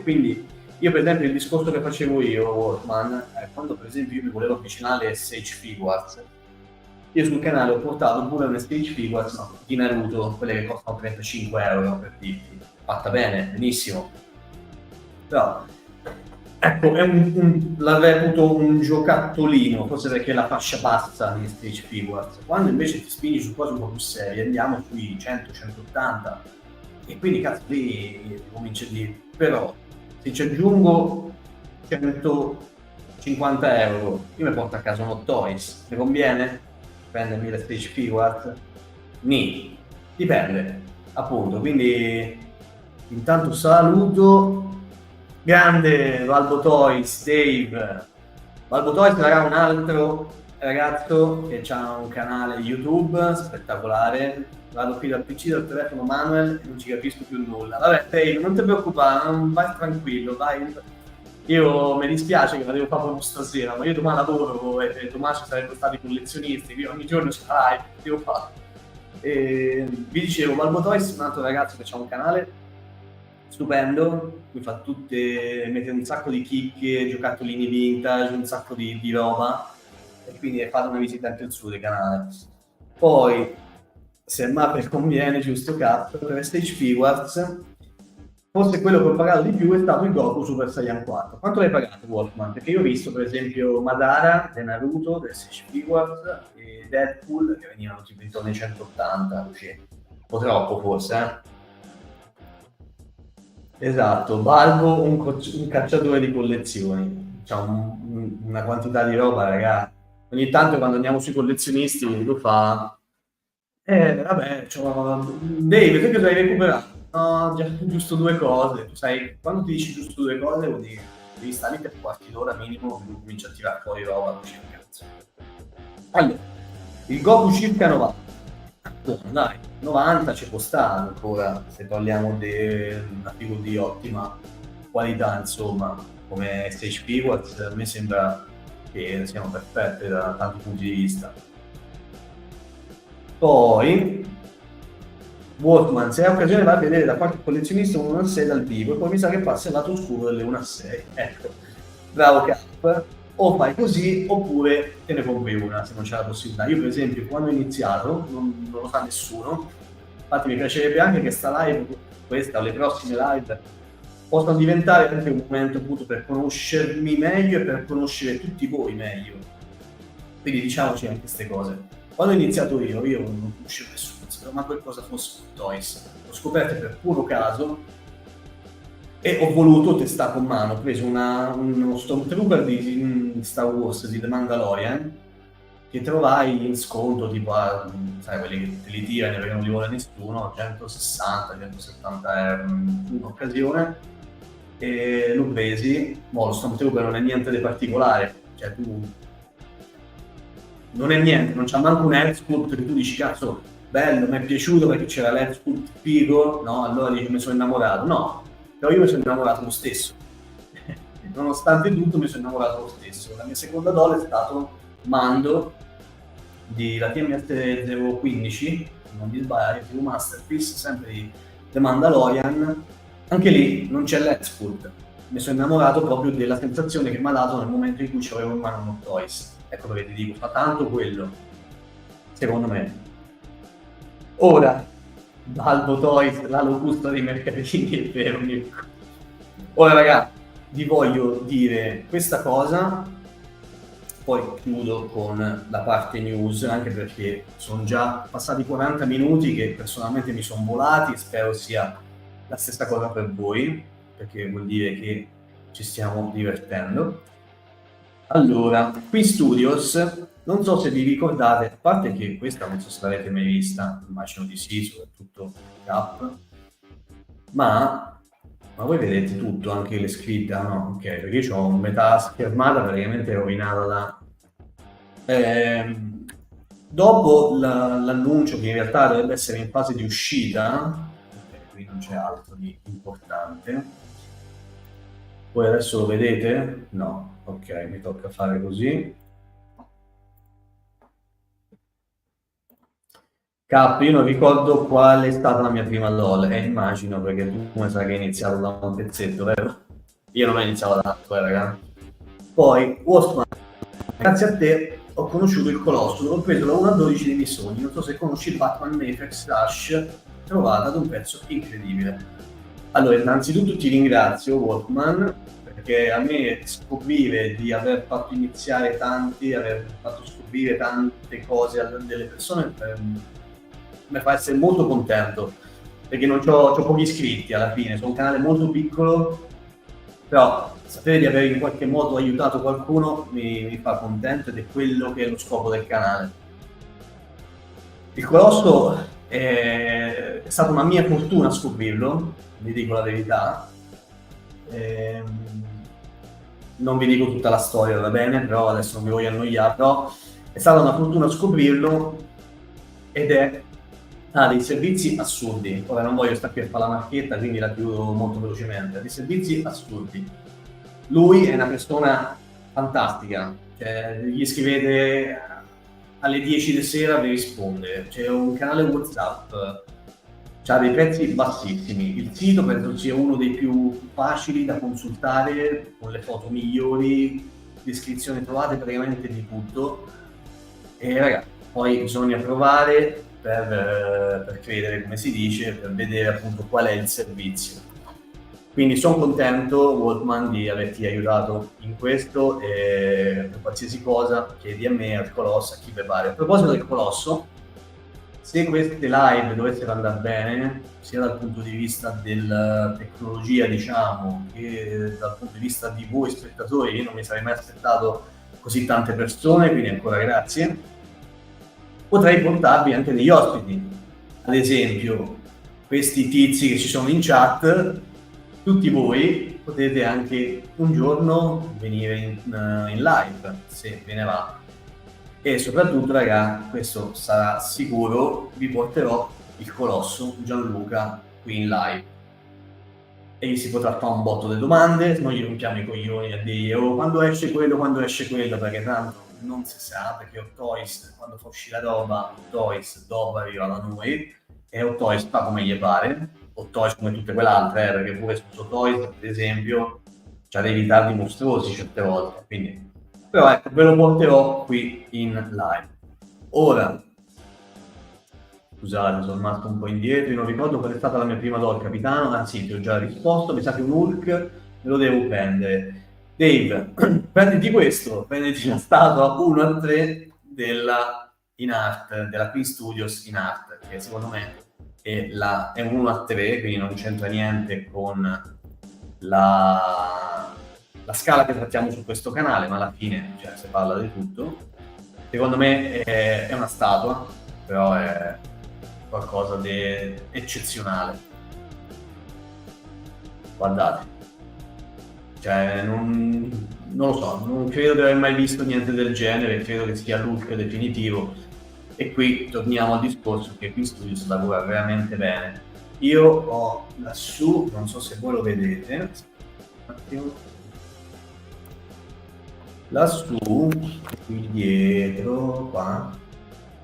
Quindi io per esempio il discorso che facevo io, Walkman, quando per esempio io mi volevo avvicinare a SH Figuarts, io sul canale ho portato pure un stage figures di Naruto, quelle che costano 35 euro per dirti. Fatta bene, benissimo. Però, ecco, la reputo un giocattolino, forse perché è la fascia bassa di stage figures. Quando invece ti spingi su cose un po' più serie, andiamo sui 100-180. E quindi cazzo lì cominci a dire, però se ci aggiungo 150 euro, io mi porto a casa un Hot Toys, mi conviene? Prendermi le stage figures? Dipende, appunto, quindi intanto saluto, grande Valbo Toys, Dave. Valbo Toys sarà un altro ragazzo che ha un canale YouTube spettacolare. Vado qui dal PC, dal telefono Manuel e non ci capisco più nulla. Vabbè, Dave, non ti preoccupare, vai tranquillo, vai. Io mi dispiace che la devo fare proprio stasera, ma io domani lavoro e domani ci sarebbero stati collezionisti, io ogni giorno c'è la live, devo fare. Vi dicevo, Valbo Toys è un altro ragazzo che ha un canale stupendo, cui fa mette un sacco di chicche, giocattolini vintage, un sacco di roba, e quindi fate una visita anche al suo canale. Poi, se Marvel conviene, giusto Cap, per Stage Figures, forse quello che ho pagato di più è stato il Goku Super Saiyan 4. Quanto l'hai pagato, Wolfman? Perché io ho visto, per esempio, Madara, De Naruto, del Stage Figures e Deadpool, che venivano tipo intorno ai 180, così. Un po' troppo, forse, Esatto, Balbo, un cacciatore di collezioni. C'ha una quantità di roba, ragazzi. Ogni tanto quando andiamo sui collezionisti lo fa. Vabbè, Dave, te cosa hai recuperato? No, giusto 2 cose. Tu sai, quando ti dici giusto 2 cose vuol dire devi stare lì per quarti d'ora minimo, cominci a tirare fuori roba, così cazzo. Allora, il Goku circa 90. Dai, 90 ci può stare ancora, se togliamo una figura di ottima qualità, insomma, come Stage Figures, a me sembra che siano perfette da tanti punti di vista. Poi Walkman, se hai occasione va a vedere da qualche collezionista un 1-6 dal vivo e poi mi sa che passa il lato oscuro delle 1-6. Ecco, bravo Cap. O fai così oppure te ne compri una se non c'è la possibilità. Io per esempio quando ho iniziato, non lo sa nessuno, infatti mi piacerebbe anche che sta live, questa o le prossime live, possano diventare anche un momento appunto per conoscermi meglio e per conoscere tutti voi meglio. Quindi diciamoci anche queste cose. Quando ho iniziato io non conoscevo nessuno, non sapevo mai qualcosa fosse Toys. L'ho scoperto per puro caso e ho voluto testare con mano. Ho preso uno Stormtrooper di Star Wars di The Mandalorian che trovai in sconto, tipo sai, quelli che te li tirano perché non li vuole nessuno, 160-170 euro in un'occasione, e l'ho presi. Lo Stormtrooper non è niente di particolare, cioè tu non è niente, non c'ha manco un head sculpt che tu dici cazzo bello, mi è piaciuto perché c'era l'head sculpt figo, no? Allora dici mi sono innamorato, no, però io mi sono innamorato lo stesso. Nonostante tutto mi sono innamorato lo stesso. La mia seconda doll è stato Mando la TMS 015, non mi sbaglio, più Masterpiece, sempre di The Mandalorian. Anche lì non c'è l'head sculpt. Mi sono innamorato proprio della sensazione che mi ha dato nel momento in cui ci avevo in mano un Toys. Ecco perché ti dico, fa tanto quello, secondo me. Ora, Balbo Toys, la locusta dei mercatini, è vero Mirko. Ora raga, vi voglio dire questa cosa, poi chiudo con la parte news, anche perché sono già passati 40 minuti che personalmente mi sono volati, spero sia la stessa cosa per voi, perché vuol dire che ci stiamo divertendo. Allora, qui Studios, non so se vi ricordate, a parte che questa non so se l'avete mai vista, immagino di sì, soprattutto Cap, ma voi vedete tutto, anche le scritte, ah, no? Ok, perché io ho metà schermata praticamente rovinata da... Ehm, dopo l'annuncio che in realtà dovrebbe essere in fase di uscita, ok, qui non c'è altro di importante, voi adesso lo vedete? No, ok, mi tocca fare così. Cap, io non ricordo qual è stata la mia prima LOL, immagino perché tu come sai che hai iniziato da un pezzetto, vero? Io non ho iniziato da tanto, raga. Poi, Wolfman, grazie a te ho conosciuto il Colosso, l'ho preso da 1 a 12 dei miei sogni, non so se conosci il Batman Matrix Rush, trovata ad un prezzo incredibile. Allora, innanzitutto ti ringrazio, Wolfman, perché a me scoprire di aver fatto iniziare tanti, aver fatto scoprire tante cose a delle persone, mi fa essere molto contento, perché non c'ho pochi iscritti alla fine, sono un canale molto piccolo, però sapere di aver in qualche modo aiutato qualcuno mi fa contento ed è quello che è lo scopo del canale. Il Colosso è stata una mia fortuna scoprirlo, vi dico la verità. Ehm, non vi dico tutta la storia, va bene, però adesso non vi voglio annoiare, però è stata una fortuna scoprirlo ed ha dei servizi assurdi. Ora non voglio stare qui a fare la marchetta, quindi la chiudo molto velocemente. Dei servizi assurdi. Lui è una persona fantastica, cioè, gli scrivete alle 10 di sera vi risponde, c'è un canale WhatsApp, ha dei prezzi bassissimi, il sito penso sia uno dei più facili da consultare, con le foto migliori, descrizioni trovate praticamente di tutto, e ragazzi, poi bisogna provare per credere, come si dice, per vedere appunto qual è il servizio. Quindi sono contento, Waltman, di averti aiutato in questo e per qualsiasi cosa chiedi a me, al Colosso, a chi vi pare. A proposito del Colosso, se queste live dovessero andare bene, sia dal punto di vista della tecnologia, diciamo, che dal punto di vista di voi spettatori, io non mi sarei mai aspettato così tante persone, quindi ancora grazie, potrei portarvi anche degli ospiti. Ad esempio, questi tizi che ci sono in chat, tutti voi potete anche un giorno venire in live, se ve ne va. E soprattutto, raga, questo sarà sicuro, vi porterò il Colosso Gianluca qui in live. E gli si potrà fare un botto di domande, non gli rompiamo i coglioni a dire oh, quando esce quello, perché tanto non si sa, perché Hot Toys, quando fa uscire la roba, Hot Toys dopo arriva da noi, e Hot Toys fa come gli pare, Hot Toys come tutte quelle altre, perché pure su Hot Toys, per esempio, c'ha dei ritardi mostruosi certe volte, quindi... Però ecco, ve lo porterò qui in live. Ora, scusate, sono rimasto un po' indietro, io non ricordo qual è stata la mia prima LOL capitano, anzi ti ho già risposto, mi sa che un Hulk me lo devo prendere. Dave, prenditi questo, prenditi la statua 1 a 3 della in art, della Queen Studios in art, che secondo me è un 1 a 3, quindi non c'entra niente con la scala che trattiamo su questo canale, ma alla fine cioè, si parla di tutto. Secondo me è una statua, però è qualcosa di eccezionale. Guardate, cioè non lo so, non credo di aver mai visto niente del genere, credo che sia l'ultimo definitivo. E qui torniamo al discorso che qui Studios lavora veramente bene. Io ho lassù, non so se voi lo vedete, un attimo, lassù, qui dietro, qua,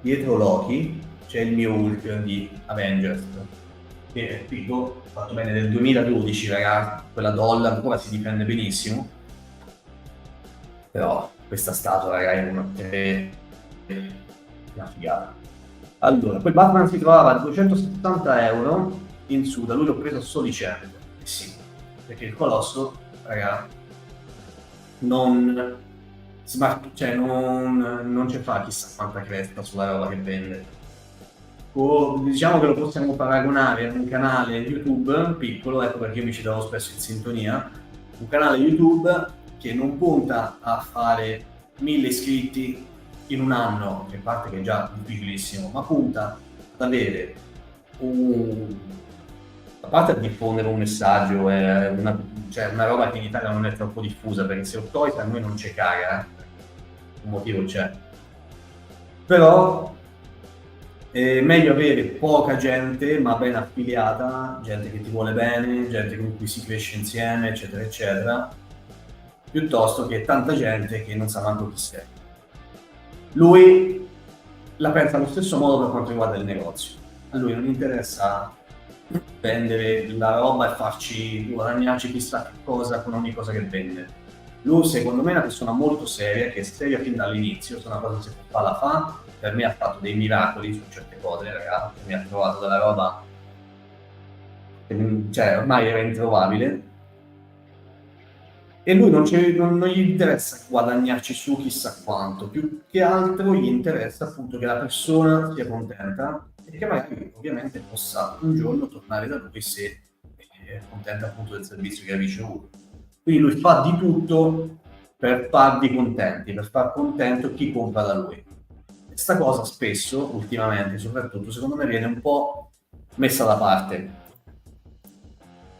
dietro Loki, c'è il mio Hulk di Avengers, che è figo, fatto bene del 2012, ragazzi, quella dollar ancora si difende benissimo, però questa statua, ragazzi, è una figata. Allora, quel Batman si trovava a 270 euro in su, da lui l'ho preso a soli 100. Sì, perché il Colosso, raga, non cioè non ci fa chissà quanta cresta sulla roba che vende. O diciamo che lo possiamo paragonare a un canale YouTube piccolo, ecco perché io mi ci trovo spesso in sintonia, un canale YouTube che non punta a fare 1000 iscritti in un anno, che parte che è già difficilissimo, ma punta ad avere a parte a diffondere un messaggio, cioè una roba che in Italia non è troppo diffusa, perché se Toys a noi non ci caga, un motivo c'è. Però è meglio avere poca gente, ma ben affiliata, gente che ti vuole bene, gente con cui si cresce insieme, eccetera, eccetera, piuttosto che tanta gente che non sa manco chi sei. Lui la pensa allo stesso modo per quanto riguarda il negozio. A lui non interessa vendere la roba e farci guadagnarci chissà che cosa con ogni cosa che vende. Lui secondo me è una persona molto seria, che è seria fin dall'inizio, se una cosa si fa la fa, per me ha fatto dei miracoli su certe cose, ragazzi, mi ha trovato della roba che cioè, ormai era introvabile, e lui non gli interessa guadagnarci su chissà quanto, più che altro gli interessa appunto che la persona sia contenta e che magari ovviamente possa un giorno tornare da lui se è contenta appunto del servizio che ha ricevuto. Quindi lui fa di tutto per farvi contenti, per far contento chi compra da lui. Questa cosa spesso, ultimamente, soprattutto, secondo me viene un po' messa da parte.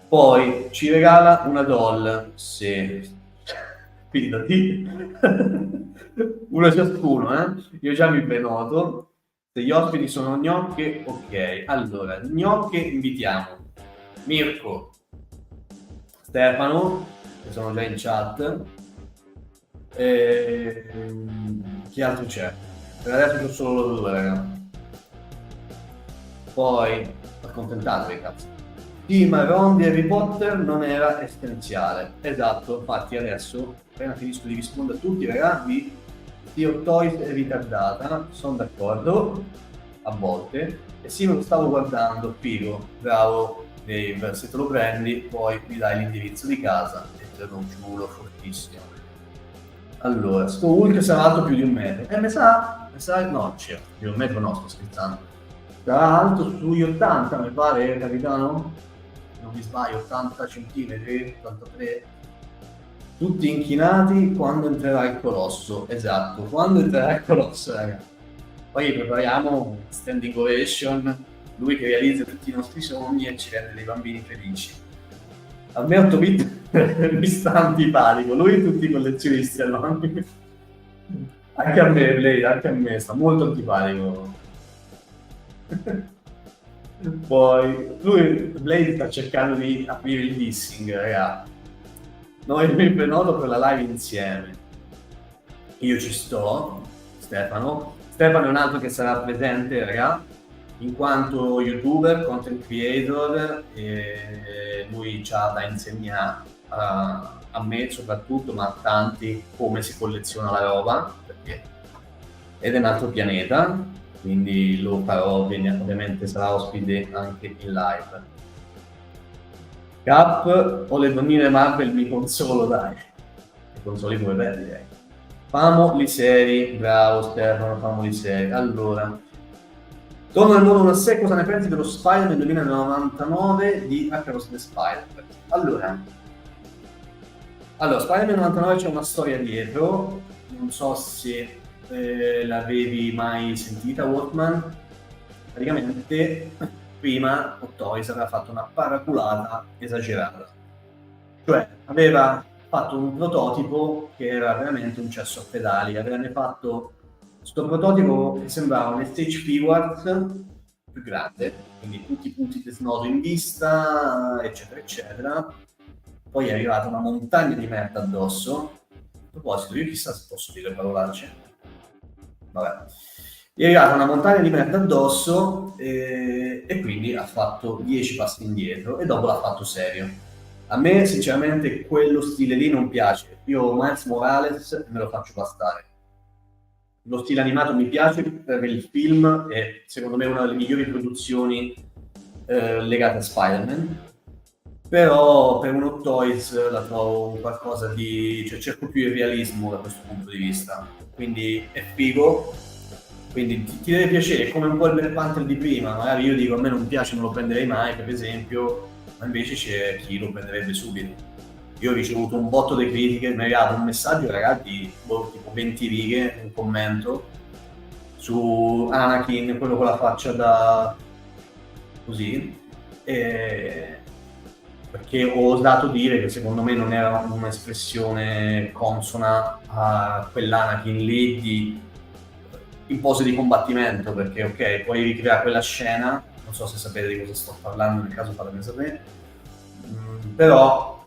Poi ci regala una doll, se fidati, una ciascuno, Io già mi prenoto. Se gli ospiti sono gnocche, ok. Allora, gnocche invitiamo Mirko, Stefano, che sono già in chat. Chi altro c'è? Per adesso c'ho solo loro due, raga. Poi accontentatevi, cazzo. Sì, ma Ron di Harry Potter non era essenziale. Esatto, infatti adesso, appena finisco di rispondere a tutti, ragazzi, Dio Toys è ritardata, sono d'accordo, a volte. E sì, me lo stavo guardando, figo, bravo Dave, se te lo prendi poi mi dai l'indirizzo di casa e te lo giuro fortissimo. Allora, sto Hulk sarà alto più di 1 metro. Mi sa, no, c'è, più di 1 metro no, sto scherzando. Sarà alto sugli 80, mi pare, capitano? Non mi sbaglio, 80 centimetri, 83. Tutti inchinati quando entrerà il Colosso, esatto, quando entrerà il Colosso, raga. Poi prepariamo standing ovation, lui che realizza tutti i nostri sogni e ci rende dei bambini felici. A me 8 bit mi sta antipatico, lui e tutti i collezionisti anonimi. Anche a me, Blade, anche a me, sta molto antipatico. Poi, Blade sta cercando di aprire il dissing, raga. Noi mi prenoto per la live insieme. Io ci sto, Stefano. Stefano è un altro che sarà presente, raga, in quanto youtuber, content creator, e lui ci ha da insegnare a me soprattutto, ma a tanti, come si colleziona la roba, perché ed è un altro pianeta, quindi lo farò, ovviamente sarà ospite anche in live. Cap o le donnine Marvel mi consolo, dai. Le consoli pure belle, direi. Famoli seri, bravo Stefano, famoli seri. Allora, torno al mondo 1 a 6, cosa ne pensi dello Spider-Man 2099 di Across the Spider-Man? Allora, Spider-Man 99 c'è una storia dietro, non so se l'avevi mai sentita, Walkman. Praticamente prima Toys aveva fatto una paraculata esagerata, cioè aveva fatto un prototipo che era veramente un cesso a pedali, avevano fatto questo prototipo che sembrava un SH Figuarts più grande, quindi tutti i punti di snodo in vista, eccetera eccetera. Poi è arrivata una montagna di merda addosso. A proposito, io chissà se posso dire parolacce. Vabbè. Gli è arrivata una montagna di merda addosso e quindi ha fatto 10 passi indietro e dopo l'ha fatto serio. A me sinceramente quello stile lì non piace. Io Miles Morales me lo faccio bastare. lo stile animato mi piace per il film, è secondo me una delle migliori produzioni legate a Spider-Man, però per un Hot Toys la trovo qualcosa di... cioè cerco più il realismo da questo punto di vista, quindi è figo, quindi ti deve piacere, come un po' il Black Panther di prima, magari io dico a me non piace, non lo prenderei mai, per esempio, ma invece c'è chi lo prenderebbe subito. Io ho ricevuto un botto di critiche, mi è arrivato un messaggio, ragazzi, tipo 20 righe, un commento, su Anakin, quello con la faccia da... così, perché ho osato dire che secondo me non era un'espressione consona a quell'Anakin lì in pose di combattimento, perché ok, puoi ricreare quella scena, non so se sapete di cosa sto parlando, nel caso fatemi sapere, però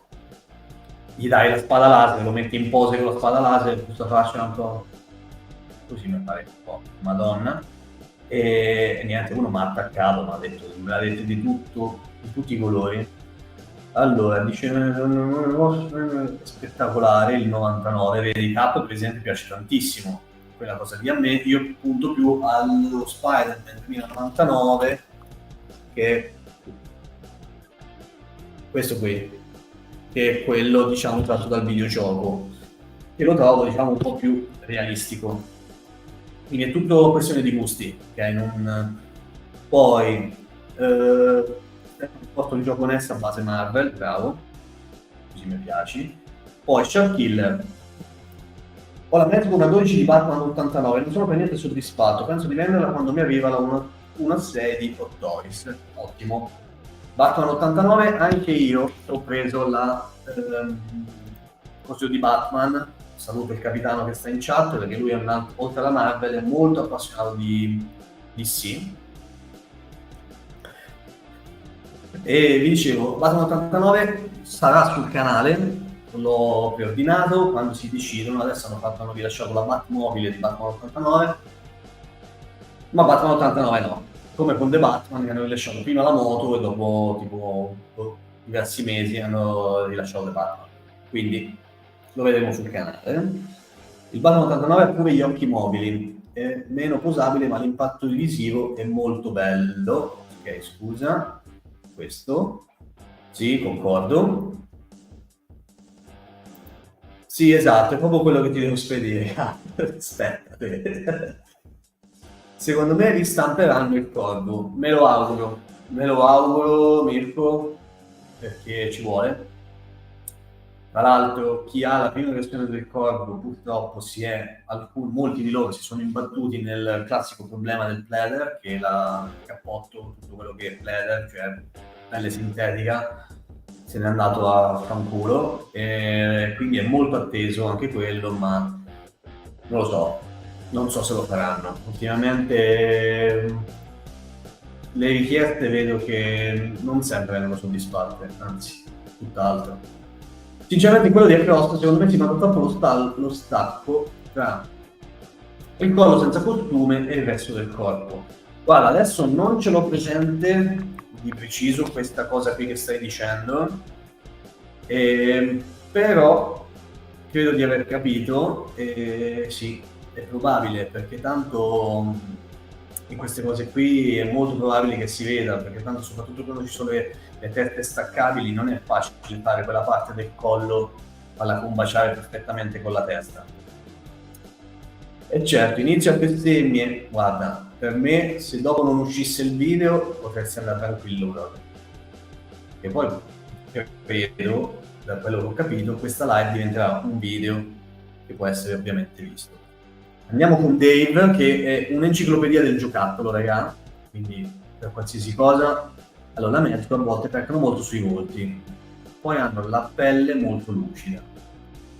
gli dai la spada laser, lo metti in pose con la spada laser, questa faccia un po' così mi pare un po' madonna, e niente, uno mi ha attaccato, me l'ha detto di tutto, di tutti i colori. Allora, dice spettacolare il 99, vedi, Cap per esempio piace tantissimo, quella cosa lì a me, io punto più allo Spider-Man 2099, che è questo qui, che è quello diciamo tratto dal videogioco, che lo trovo diciamo un po' più realistico. Quindi è tutto questione di gusti, ok? Poi porto il giapponese a base Marvel, bravo, così mi piaci. Poi Shark Killer. Ho la metro una 12 di Batman 89, non sono per niente soddisfatto, penso di venderla quando mi arriva la 1.6 di Hot Toys. Ottimo. Batman 89, anche io ho preso la cosa di Batman. Saluto il capitano che sta in chat perché lui oltre alla Marvel è molto appassionato di DC. E vi dicevo, Batman 89 sarà sul canale, l'ho preordinato, quando si decidono, adesso hanno rilasciato la Batmobile di Batman 89, ma Batman 89 no, come con The Batman che hanno rilasciato prima la moto e dopo tipo diversi mesi hanno rilasciato The Batman, quindi lo vedremo sul canale. Il Batman 89 ha pure gli occhi mobili, è meno posabile ma l'impatto visivo è molto bello. Ok, scusa, questo, sì, concordo. Sì, esatto, è proprio quello che ti devo spedire. Aspetta. Secondo me ristamperanno il corvo, me lo auguro Mirko, perché ci vuole. Tra l'altro chi ha la prima versione del corvo purtroppo molti di loro si sono imbattuti nel classico problema del pleather, che è il cappotto, tutto quello che è pleather, cioè pelle sintetica, se n'è andato a fanculo, e quindi è molto atteso anche quello, ma non lo so, non so se lo faranno. Ultimamente le richieste vedo che non sempre vengono soddisfatte, anzi, tutt'altro. Sinceramente quello di Across secondo me si manca troppo lo stacco tra il collo senza costume e il resto del corpo. Guarda, adesso non ce l'ho presente di preciso questa cosa qui che stai dicendo, però credo di aver capito, sì, è probabile, perché tanto in queste cose qui è molto probabile che si veda, perché tanto soprattutto quando ci sono le tette staccabili non è facile fare quella parte del collo alla combaciare perfettamente con la testa. E certo, inizio a bestemmie, guarda, per me se dopo non uscisse il video potresti andare tranquillo proprio. E poi credo, da quello che ho capito, questa live diventerà un video che può essere ovviamente visto. Andiamo con Dave, che è un'enciclopedia del giocattolo, raga, quindi per qualsiasi cosa. Allora, la Metro a volte peccano molto sui volti, poi hanno la pelle molto lucida.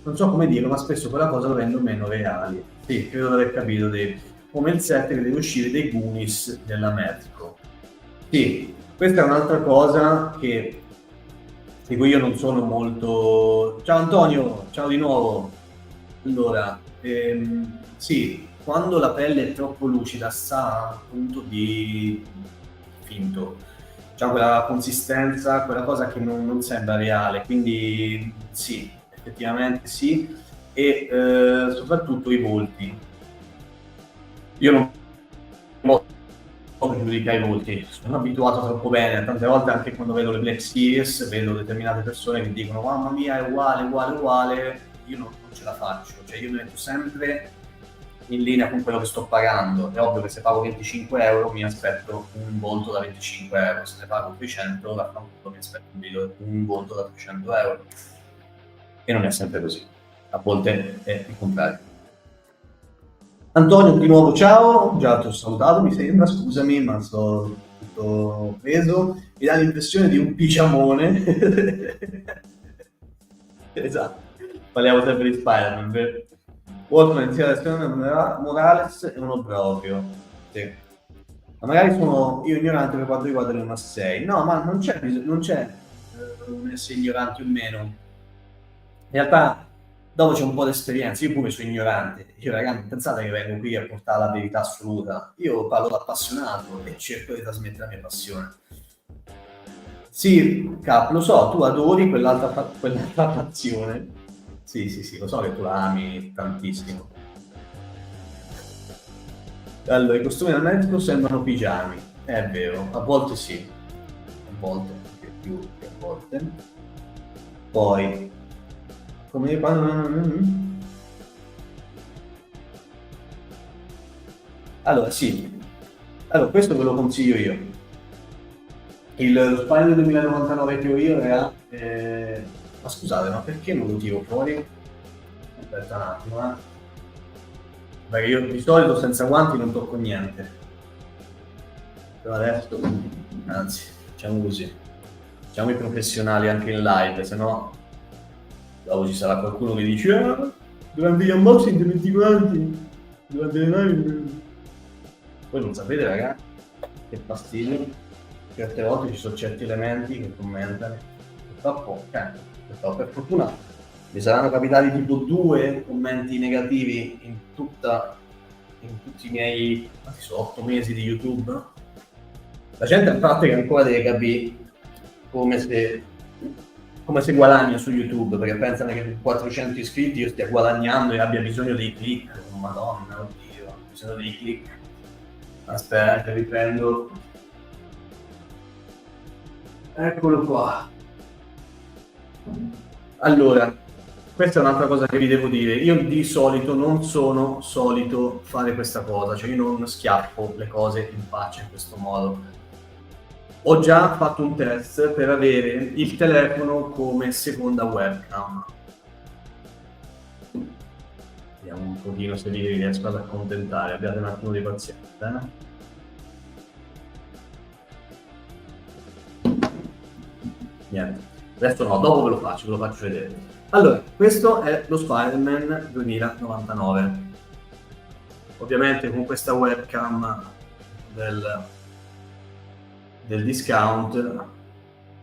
Non so come dirlo, ma spesso quella cosa lo rende meno reali. Sì, credo di aver capito, Dave. Come il set che deve uscire dei Goonies della Metro. Sì, questa è un'altra cosa di cui io non sono molto... Ciao Antonio, ciao di nuovo. Allora, sì, quando la pelle è troppo lucida sa appunto di finto, c'ha quella consistenza, quella cosa che non sembra reale, quindi sì, effettivamente sì, e soprattutto i volti. Io non posso giudicare i voti, sono abituato troppo bene, tante volte anche quando vedo le Black Series, vedo determinate persone che dicono mamma mia è uguale, uguale, uguale, io non ce la faccio, cioè io mi metto sempre in linea con quello che sto pagando. È ovvio che se pago 25 euro mi aspetto un volto da 25 euro, se ne pago 300 mi aspetto un volto da 300 euro. E non è sempre così, a volte è il contrario. Antonio, di nuovo ciao, già ti ho salutato mi sembra, scusami ma sto tutto preso, mi dà l'impressione di un pigiamone. Esatto, parliamo sempre di Spider-Man, vero? Watchmen sia l'azione Morales è uno proprio, sì. Ma magari sono io ignorante per quanto riguarda le 6. No, ma non c'è essere ignoranti o meno. In realtà dopo c'è un po' di esperienza, io pure sono ignorante. Io ragazzi, pensate che vengo qui a portare la verità assoluta. Io parlo da appassionato e cerco di trasmettere la mia passione. Sì, Cap, lo so, tu adori quell'altra fazione. Sì, lo so che tu la ami tantissimo. Allora, i costumi del medico sembrano pigiami, è vero, a volte sì, a volte, anche più che a volte. Poi, come allora, sì, allora questo ve lo consiglio io. Lo Spider 2099 che ho io era... ma scusate, ma perché non lo tiro fuori? Aspetta un attimo, perché io di solito senza guanti non tocco niente. Però adesso, anzi, facciamo così. Facciamo i professionali anche in live, se no dopo ci sarà qualcuno che dice durante gli unboxing ti metti i guanti, durante le live. Voi non sapete ragazzi, che fastidio. Certe volte ci sono certi elementi che commentano. Purtroppo, per fortuna mi saranno capitati tipo 2 commenti negativi in tutti i miei 8 mesi di YouTube. La gente a parte che ancora deve capire come se guadagna su YouTube, perché pensano che con 400 iscritti io stia guadagnando e abbia bisogno dei click. Oh, Madonna, oddio, ho bisogno dei click. Aspetta, riprendo. Eccolo qua. Allora, questa è un'altra cosa che vi devo dire. Io di solito non sono solito fare questa cosa, cioè io non schiaffo le cose in faccia in questo modo. Ho già fatto un test per avere il telefono come seconda webcam. Vediamo un pochino se vi riesco ad accontentare, abbiate un attimo di pazienza. Niente, adesso no, dopo ve lo faccio vedere. Allora, questo è lo Spider-Man 2099. Ovviamente con questa webcam del discount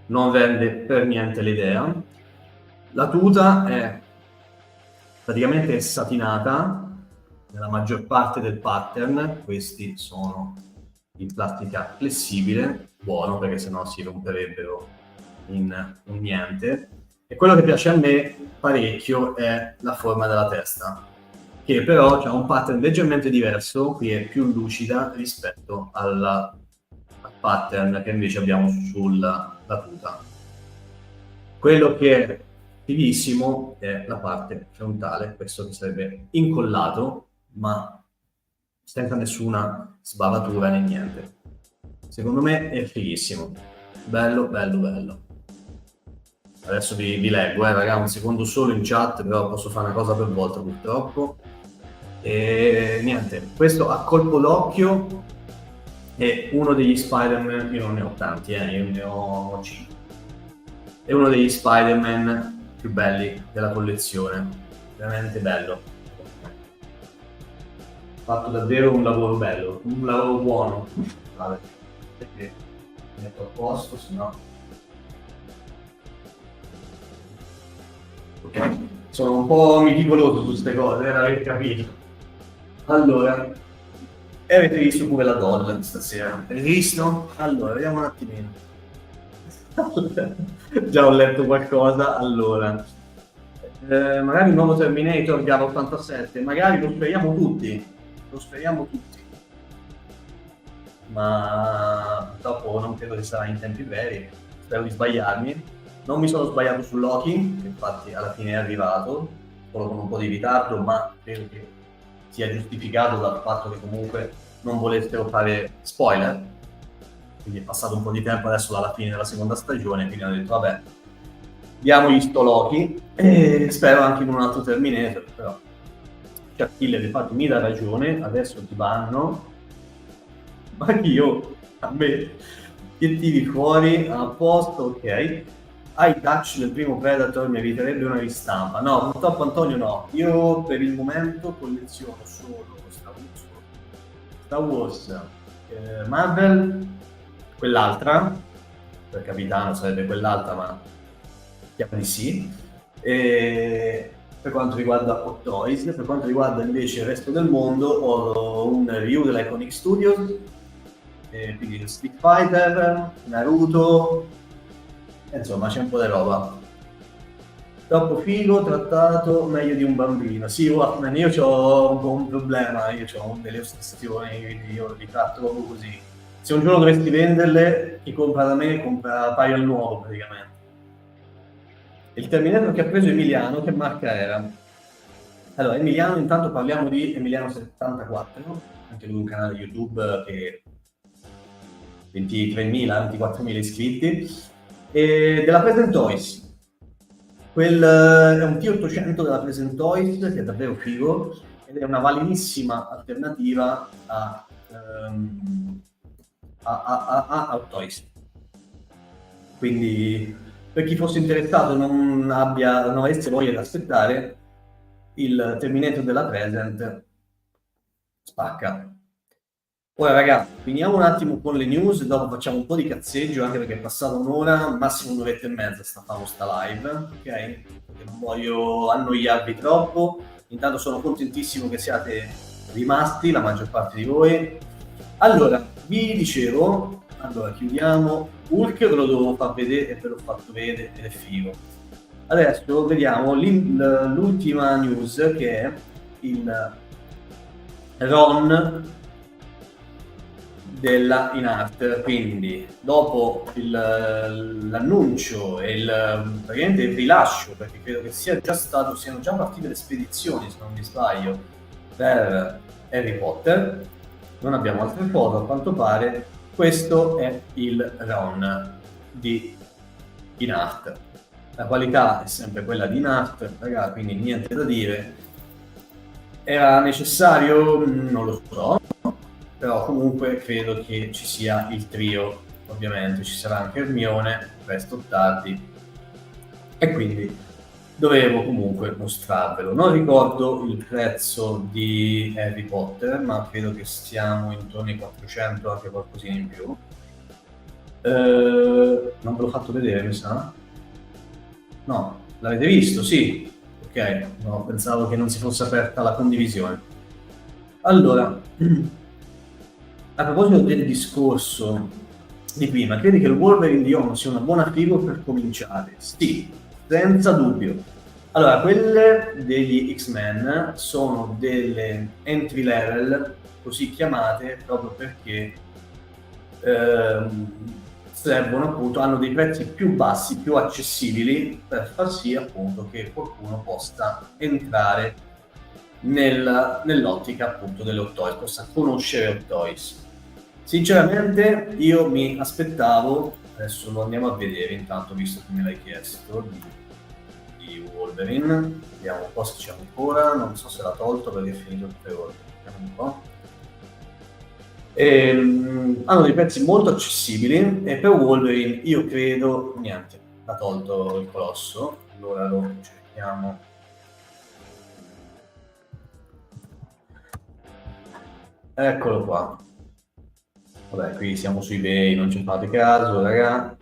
non rende per niente l'idea. La tuta è praticamente satinata nella maggior parte del pattern. Questi sono in plastica flessibile, buono perché sennò si romperebbero in un niente. E quello che piace a me parecchio è la forma della testa, che però ha un pattern leggermente diverso, qui è più lucida rispetto al pattern che invece abbiamo sulla tuta. Quello che è fighissimo è la parte frontale, questo che sarebbe incollato ma senza nessuna sbavatura né niente. Secondo me è fighissimo, bello. Adesso vi leggo, raga, un secondo solo in chat, però posso fare una cosa per volta purtroppo. E niente, questo a colpo d'occhio è uno degli Spider-Man, io non ne ho tanti, io ne ho 5. È uno degli Spider-Man più belli della collezione, veramente bello. Fatto davvero un lavoro bello, un lavoro buono. Vabbè, perché mi metto a posto, sennò... Ok, sono un po' meticoloso su queste cose, per aver capito. Allora, e avete visto pure la Doll stasera? Avete visto? Allora, vediamo un attimino. Già ho letto qualcosa, allora. Magari un nuovo Terminator gara 87, magari lo speriamo tutti. ma purtroppo non credo che sarà in tempi brevi, spero di sbagliarmi. Non mi sono sbagliato su Loki, che infatti alla fine è arrivato, solo con un po' di ritardo, ma credo che sia giustificato dal fatto che comunque non volessero fare spoiler, quindi è passato un po' di tempo adesso dalla fine della seconda stagione, quindi hanno detto vabbè, diamogli sto Loki e spero anche in un altro Terminator, però cioè Killer infatti mi dà ragione, adesso ti vanno, ma io, a me, che tiri fuori, a posto, ok. Hai touch del primo Predator, mi eviterebbe una ristampa. No, purtroppo Antonio no, io per il momento colleziono solo Star Wars, Marvel, quell'altra, per capitano sarebbe quell'altra, ma chiamo di sì. E per quanto riguarda Hot Toys, per quanto riguarda invece il resto del mondo, ho un review dell'Iconic Studios, quindi Street Fighter, Naruto, insomma c'è un po' di roba. Troppo figo, trattato meglio di un bambino. Sì, Walkman, io ho un po' un problema, io ho delle ossessioni, quindi io li tratto proprio così. Se un giorno dovresti venderle, chi compra da me compra paio al nuovo praticamente. Il Terminator che ha preso Emiliano, che marca era? Allora, Emiliano, intanto parliamo di Emiliano74, anche lui un canale YouTube che 23.000, 24.000 iscritti, e della Present Toys. Quel è un T800 della Present Toys che è davvero figo ed è una validissima alternativa a Hot Toys. Quindi per chi fosse interessato non avesse voglia di aspettare, il Terminator della Present spacca. Ora ragazzi, finiamo un attimo con le news, dopo facciamo un po' di cazzeggio, anche perché è passata un'ora, massimo un'oretta e mezza sta live, ok? Perché non voglio annoiarvi troppo. Intanto sono contentissimo che siate rimasti, la maggior parte di voi. Allora, vi dicevo, chiudiamo. Hulk ve lo devo far vedere e ve l'ho fatto vedere ed è figo. Adesso vediamo l'ultima news che è il Ron della In Art, quindi dopo l'annuncio e praticamente il rilascio, perché credo che siano già partite le spedizioni, se non mi sbaglio, per Harry Potter, non abbiamo altre foto a quanto pare. Questo è il Ron di In Art. La qualità è sempre quella di In Art, ragazzi, quindi niente da dire. Era necessario? Non lo so, però comunque credo che ci sia il trio, ovviamente ci sarà anche Hermione, presto o tardi, e quindi dovevo comunque mostrarvelo. Non ricordo il prezzo di Harry Potter, ma credo che stiamo intorno ai 400, anche qualcosina in più. Non ve l'ho fatto vedere, mi sa? No, l'avete visto? Sì. Ok, no, pensavo che non si fosse aperta la condivisione. Allora, a proposito del discorso di prima, credi che il Wolverine di Ono sia una buona figura per cominciare? Sì, senza dubbio. Allora, quelle degli X-Men sono delle entry level, così chiamate, proprio perché servono appunto, hanno dei prezzi più bassi, più accessibili, per far sì appunto che qualcuno possa entrare nell'ottica appunto delle Hot Toys, possa conoscere Hot Toys. Sinceramente io mi aspettavo, adesso lo andiamo a vedere intanto visto che me l'hai chiesto, di Wolverine, vediamo un po' se c'è ancora, non so se l'ha tolto perché è finito il 3 ore, vediamo un po'. Hanno dei prezzi molto accessibili e per Wolverine io credo, niente, ha tolto il colosso, allora lo cerchiamo. Eccolo qua. Vabbè, qui siamo su eBay, non ci fate caso, raga.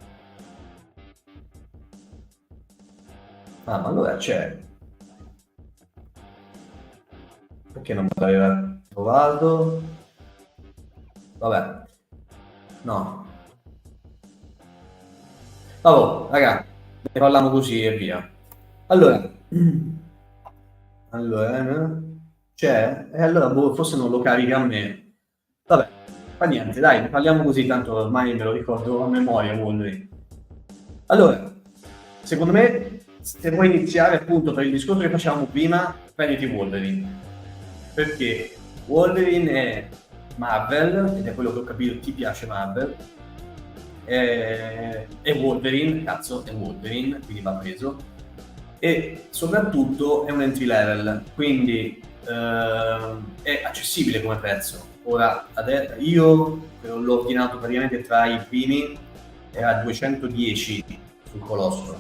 Ah, ma allora c'è. Perché non me l'aveva trovato? Vabbè. No. Vabbè, raga, ne parliamo così e via. Allora, c'è? E allora boh, forse non lo carica a me. Vabbè, Fa niente, dai, parliamo così, tanto ormai me lo ricordo a memoria Wolverine. Allora, secondo me, se vuoi iniziare appunto per il discorso che facevamo prima, prenditi Wolverine. Perché Wolverine è Marvel, ed è quello che ho capito, ti piace Marvel, è Wolverine, cazzo, è Wolverine, quindi va preso. E soprattutto è un entry level, quindi è accessibile come prezzo. Ora, io l'ho ordinato praticamente tra i primi, era 210 sul Colosso,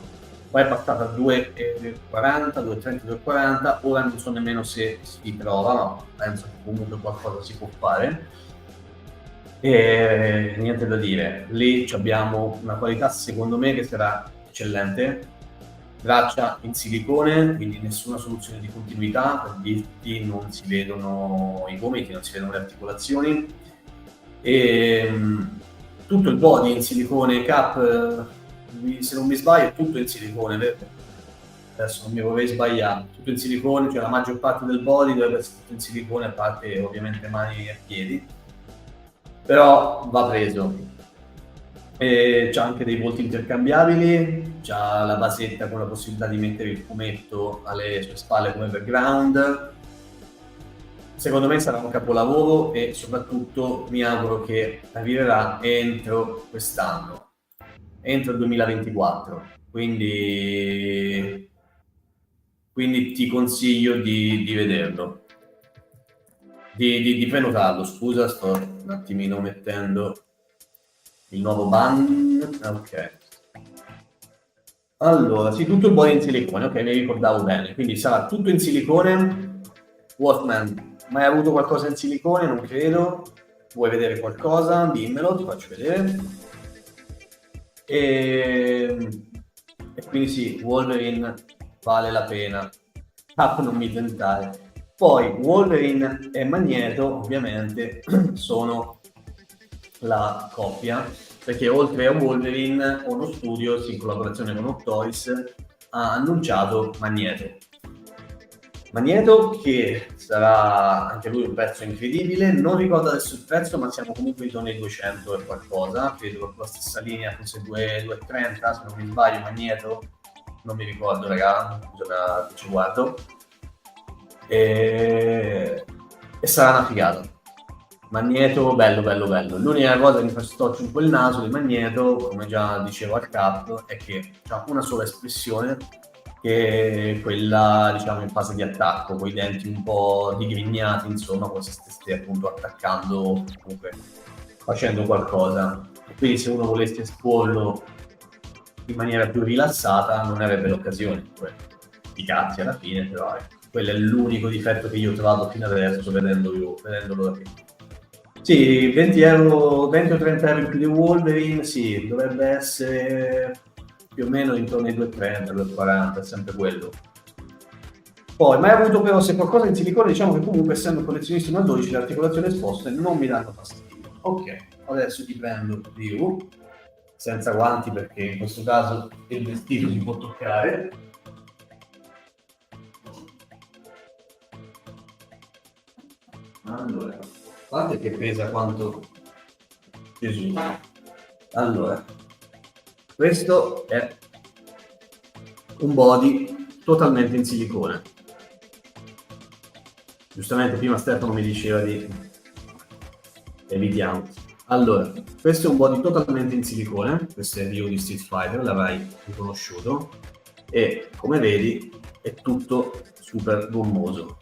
poi è passato a 2,40, 2,30, 2,40, ora non so nemmeno se si trova, ma penso che comunque qualcosa si può fare. E niente da dire, lì abbiamo una qualità secondo me che sarà eccellente. Braccia in silicone, quindi nessuna soluzione di continuità, per dirti non si vedono i gomiti, non si vedono le articolazioni. E tutto il body in silicone, cap, se non mi sbaglio è tutto in silicone, vero? Adesso non mi vorrei sbagliare, tutto in silicone, cioè la maggior parte del body dovrebbe essere tutto in silicone, a parte ovviamente mani e piedi, però va preso. E c'ha anche dei volti intercambiabili, c'ha la basetta con la possibilità di mettere il fumetto alle sue spalle come background. Secondo me sarà un capolavoro e soprattutto mi auguro che arriverà entro quest'anno, entro il 2024. Quindi ti consiglio di vederlo, di prenotarlo. Scusa, sto un attimino mettendo il nuovo ban. Ok. Allora, sì, tutto il body in silicone, ok, mi ricordavo bene. Quindi sarà tutto in silicone. Watchman, mai avuto qualcosa in silicone? Non credo. Vuoi vedere qualcosa? Dimmelo, ti faccio vedere. E quindi sì, Wolverine vale la pena. Cap non mi tentare. Poi Wolverine e Magneto, ovviamente, sono la coppia, perché oltre a Wolverine, Ono Studios, in collaborazione con Hot Toys, ha annunciato Magneto. Magneto che sarà anche lui un prezzo incredibile, non ricordo adesso il prezzo, ma siamo comunque intorno ai 200 e qualcosa, credo la stessa linea, forse 2,30 se non mi sbaglio. Magneto, non mi ricordo raga, bisogna che ci guardo. E sarà una figata. Magneto, bello, bello, bello. L'unica cosa che mi fa storcere un po' il naso di Magneto, come già dicevo al cap, è che ha una sola espressione, che è quella, diciamo, in fase di attacco, con i denti un po' digrignati, insomma, come se stesse appunto attaccando, comunque facendo qualcosa. E quindi se uno volesse esporlo in maniera più rilassata non ne avrebbe l'occasione. Di cazzi alla fine, però quello è l'unico difetto che io ho trovato fino adesso vedendolo da qui. Sì, 20 euro, 20 o 30 euro in più di Wolverine, sì, dovrebbe essere più o meno intorno ai 2,30, 2,40, è sempre quello. Poi, mai avuto però, se qualcosa in silicone, diciamo che comunque essendo collezionista 1 a 12 le articolazioni esposte non mi danno fastidio. Ok, adesso ti prendo Ryu, senza guanti perché in questo caso il vestito si può toccare. Allora, guarda che pesa quanto Gesù. Allora, questo è un body totalmente in silicone. Giustamente prima Stefano mi diceva di evitiamo. Allora, questo è un body totalmente in silicone, questo è il Ryu di Street Fighter, l'avrai riconosciuto, e come vedi è tutto super gommoso.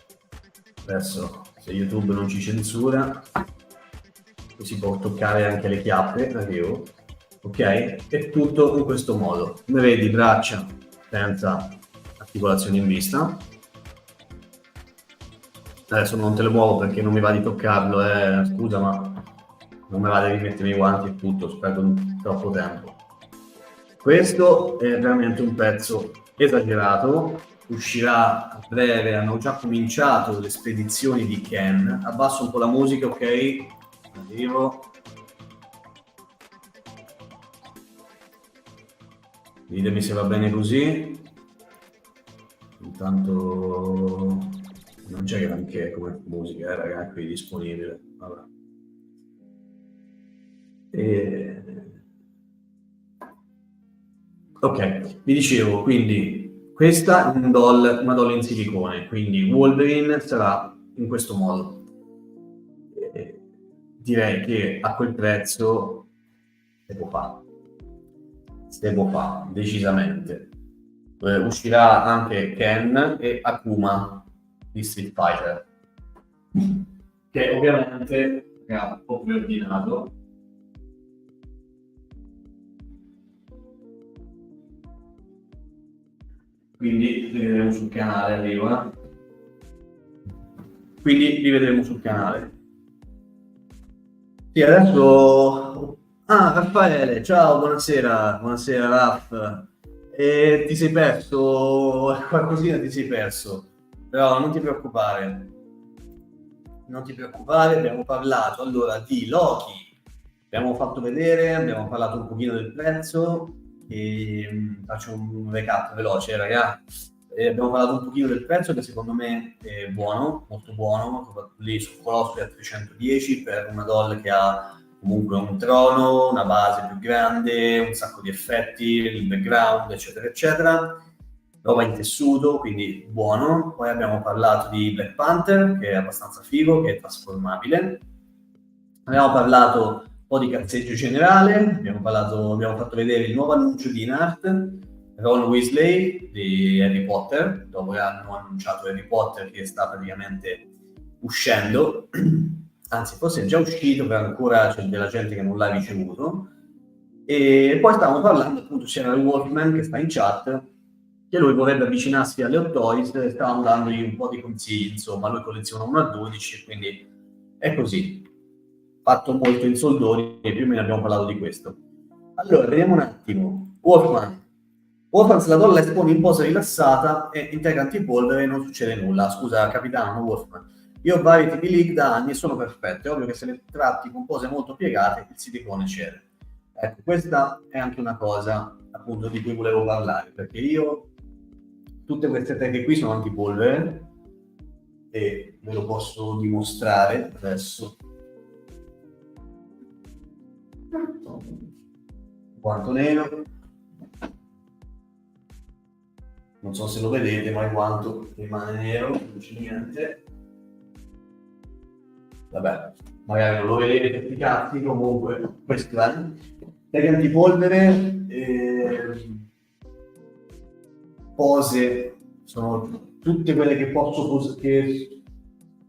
Adesso, se YouTube non ci censura, si può toccare anche le chiappe, Ryu, ok? È tutto in questo modo. Come vedi, braccia senza articolazioni in vista. Adesso non te lo muovo perché non mi va di toccarlo, scusa, ma non mi va di rimettere i guanti e tutto, sperdo troppo tempo. Questo è veramente un pezzo esagerato, uscirà a breve, hanno già cominciato le spedizioni di Ken. Abbasso un po' la musica, ok? Arrivo. Ditemi se va bene così. Intanto non c'è granché come musica, ragazzi, qui disponibile. Vabbè. E... Ok, vi dicevo, quindi questa è una doll in silicone, quindi Wolverine sarà in questo modo. Direi che a quel prezzo se può fare, decisamente. Uscirà anche Ken e Akuma di Street Fighter, che ovviamente ho preordinato. Quindi li vedremo sul canale, arriva. Quindi li vedremo sul canale. Sì, adesso... Ah, Raffaele, ciao, buonasera, buonasera Raff. Ti sei perso, qualcosina ti sei perso, però non ti preoccupare. Non ti preoccupare, abbiamo parlato allora di Loki, abbiamo fatto vedere, abbiamo parlato un pochino del prezzo e faccio un recap veloce, ragazzi. Abbiamo parlato un pochino del prezzo che secondo me è buono, molto buono, lì su Colossus è a 310 per una doll che ha comunque un trono, una base più grande, un sacco di effetti, il background, eccetera, eccetera. Roba in tessuto, quindi buono. Poi abbiamo parlato di Black Panther, che è abbastanza figo, che è trasformabile. Abbiamo parlato un po' di cazzeggio generale, abbiamo fatto vedere il nuovo annuncio di Inart, Ron Weasley di Harry Potter, dopo che hanno annunciato Harry Potter che sta praticamente uscendo, anzi forse è già uscito, però ancora c'è della gente che non l'ha ricevuto. E poi stavamo parlando, appunto, c'era il Wolfman che sta in chat, che lui vorrebbe avvicinarsi alle Hot Toys, stavamo dandogli un po' di consigli, insomma, lui colleziona 1 a 12, quindi è così, fatto molto in soldoni e più o meno abbiamo parlato di questo. Allora, vediamo un attimo. Wolfman. Wolfman se la dolla espone in posa rilassata e integra antipolvere e non succede nulla. Scusa, capitano, Wolfman. Io ho vari tipi league da anni e sono perfette. È ovvio che se le tratti con pose molto piegate, il silicone cede. Ecco, questa è anche una cosa, appunto, di cui volevo parlare, perché io tutte queste tecche qui sono antipolvere e ve lo posso dimostrare adesso. Guanto nero, non so se lo vedete, ma il guanto rimane nero, non c'è niente. Vabbè, magari non lo vedete, sti cazzi, comunque questo è. Tecche antipolvere, pose sono tutte quelle che che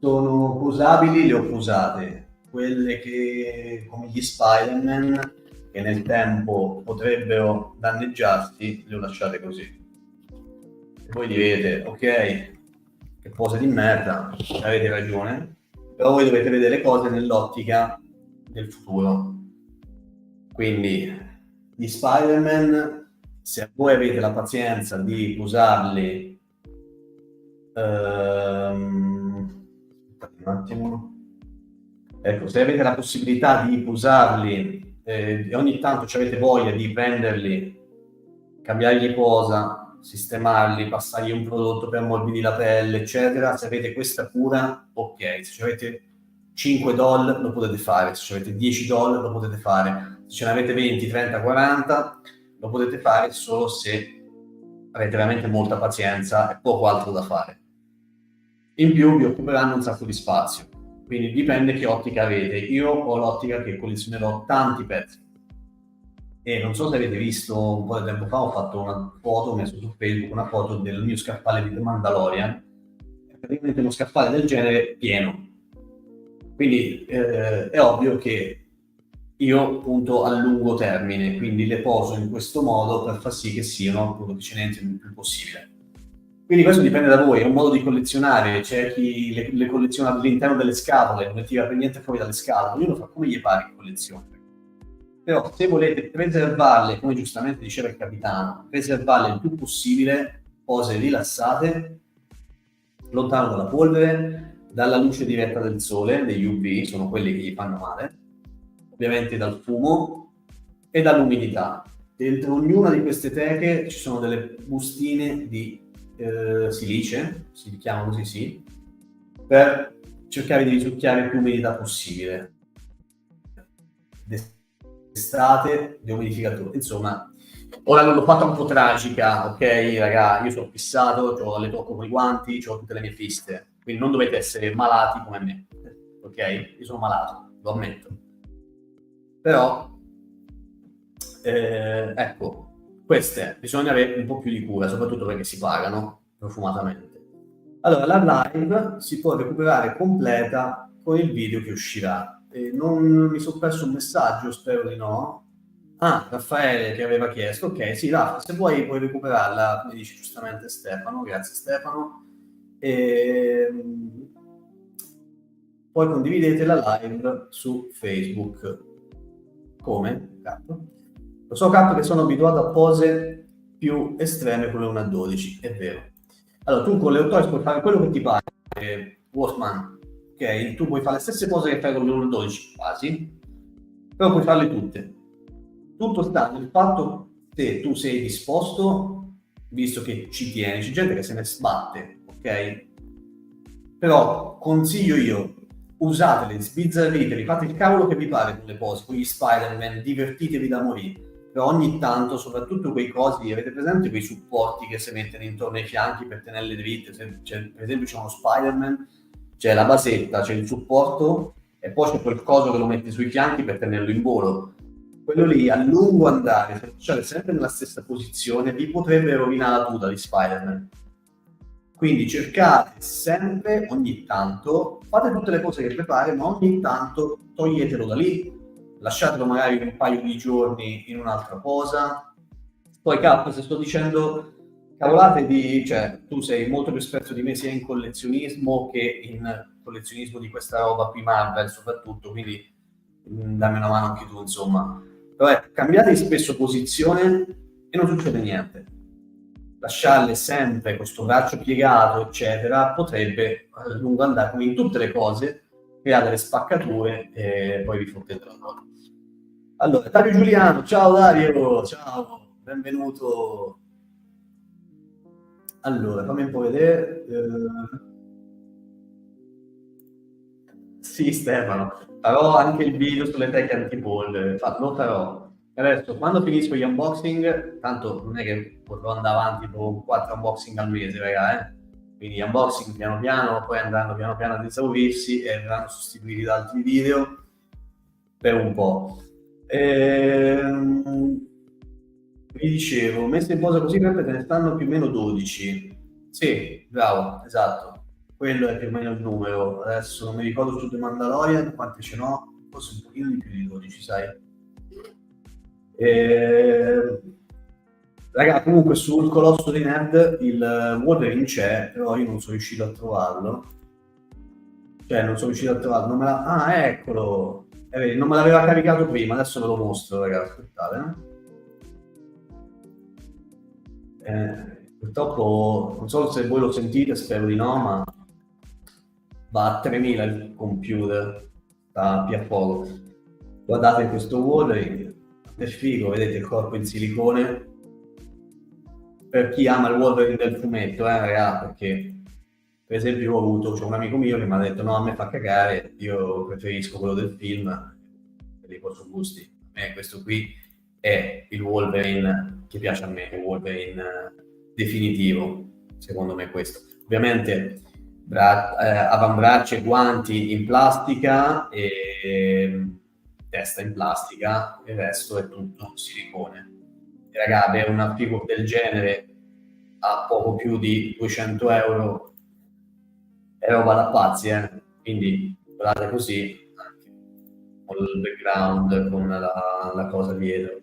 sono posabili, le ho posate. Quelle che, come gli Spider-Man, che nel tempo potrebbero danneggiarsi, le ho lasciate così. E voi direte, ok, che pose di merda, avete ragione, però voi dovete vedere le cose nell'ottica del futuro. Quindi gli Spider-Man, se voi avete la pazienza di usarli, un attimo, ecco, se avete la possibilità di usarli e ogni tanto avete voglia di prenderli, cambiargli posa, sistemarli, passargli un prodotto per ammorbidire la pelle, eccetera, se avete questa cura, ok, se avete 5 doll lo potete fare, se avete 10 doll lo potete fare, se ce ne avete 20, 30, 40 lo potete fare solo se avete veramente molta pazienza e poco altro da fare. In più vi occuperanno un sacco di spazio, quindi dipende che ottica avete. Io ho l'ottica che collezionerò tanti pezzi e non so se avete visto un po' di tempo fa, ho fatto una foto, ho messo su Facebook una foto del mio scaffale di The Mandalorian, praticamente uno scaffale del genere pieno. Quindi è ovvio che io punto a lungo termine, quindi le poso in questo modo per far sì che siano, appunto, che ce ne entri il più possibile. Quindi questo dipende da voi, è un modo di collezionare, c'è chi le colleziona all'interno delle scatole, non ne tira per niente fuori dalle scatole, ognuno fa come gli pare in collezione. Però se volete preservarle, come giustamente diceva il capitano, preservarle il più possibile, pose rilassate, lontano dalla polvere, dalla luce diretta del sole, degli UV, sono quelli che gli fanno male, ovviamente dal fumo e dall'umidità. Dentro ognuna di queste teche ci sono delle bustine di silice, si chiama così, sì, per cercare di risucchiare più umidità possibile. testate, dehumidificatore, insomma. Ora l'ho fatta un po' tragica, ok raga, io sono fissato, le tocco con i guanti, ho tutte le mie fiste, quindi non dovete essere malati come me, ok? Io sono malato, lo ammetto. Però, ecco, queste bisogna avere un po' più di cura, soprattutto perché si pagano profumatamente. Allora, la live si può recuperare completa con il video che uscirà. Non mi sono perso un messaggio, spero di no. Ah, Raffaele che aveva chiesto, ok, sì, Raffa, se vuoi puoi recuperarla, come dice giustamente Stefano, grazie Stefano. Poi condividete la live su Facebook. Come? Cap? Lo so, Cap, che sono abituato a pose più estreme con le 1 a 12, è vero. Allora, tu con le 8 puoi fare quello che ti pare, Wolfman, ok? Tu puoi fare le stesse cose che fai con le 1 a 12, quasi, però puoi farle tutte. Tutto sta nel fatto se tu sei disposto, visto che ci tieni, c'è gente che se ne sbatte, ok? Però consiglio io, usatele, sbizzarriteli, fate il cavolo che vi pare con le pose, con gli Spider-Man, divertitevi da morire. Però ogni tanto, soprattutto quei cosi, avete presente quei supporti che si mettono intorno ai fianchi per tenerle dritte? Per esempio c'è uno Spider-Man, c'è la basetta, c'è il supporto e poi c'è quel coso che lo metti sui fianchi per tenerlo in volo. Quello lì, a lungo andare, se lasciate sempre nella stessa posizione, vi potrebbe rovinare la tuta di Spider-Man. Quindi cercate sempre, ogni tanto, fate tutte le cose che prepare, ma ogni tanto toglietelo da lì, lasciatelo magari un paio di giorni in un'altra posa. Poi Cap, se sto dicendo cavolate cioè tu sei molto più esperto di me sia in collezionismo che in collezionismo di questa roba qui Marvel soprattutto, quindi dammi una mano anche tu, insomma. Però cambiate spesso posizione e non succede niente. Lasciarle sempre questo braccio piegato, eccetera, potrebbe a lungo andare, come in tutte le cose, creare delle spaccature e poi vi fottete la cosa. Allora, Dario Giuliano, ciao Dario, ciao, benvenuto. Allora, fammi un po' vedere. Sì, Stefano, farò anche il video sulle tech antipolvere, lo farò. Adesso, quando finisco gli unboxing, tanto non è che potrò andare avanti con 4 unboxing al mese, raga, Quindi unboxing piano piano, poi andranno piano piano ad esaurirsi e verranno sostituiti da altri video per un po'. Vi dicevo, messe in posa così Peppe, te ne stanno più o meno 12. Sì, bravo, esatto. Quello è più o meno il numero. Adesso non mi ricordo su The Mandalorian quante ce n'ho, forse un pochino di più di 12, sai. Raga, comunque sul Colosso di Nerd il Wolverine c'è, però io non sono riuscito a trovarlo. Cioè, non sono riuscito a trovarlo. Ah, eccolo! Non me l'aveva caricato prima, adesso ve lo mostro, ragazzi. Aspettate, purtroppo, non so se voi lo sentite, spero di no, ma va a 3000 il computer, sta più a poco. Guardate questo Wolverine, è figo, vedete il corpo in silicone. Per chi ama il Wolverine del fumetto, raga, perché per esempio io c'ho un amico mio che mi ha detto no, a me fa cagare, io preferisco quello del film, quelli poi sono gusti. A me questo qui è il Wolverine che piace a me, il Wolverine definitivo, secondo me questo. Ovviamente avambraccia e guanti in plastica e testa in plastica, il resto è tutto silicone. E raga, avere una figura del genere a poco più di 200 euro è roba da pazzi, quindi guardate così, anche con il background, con la cosa dietro.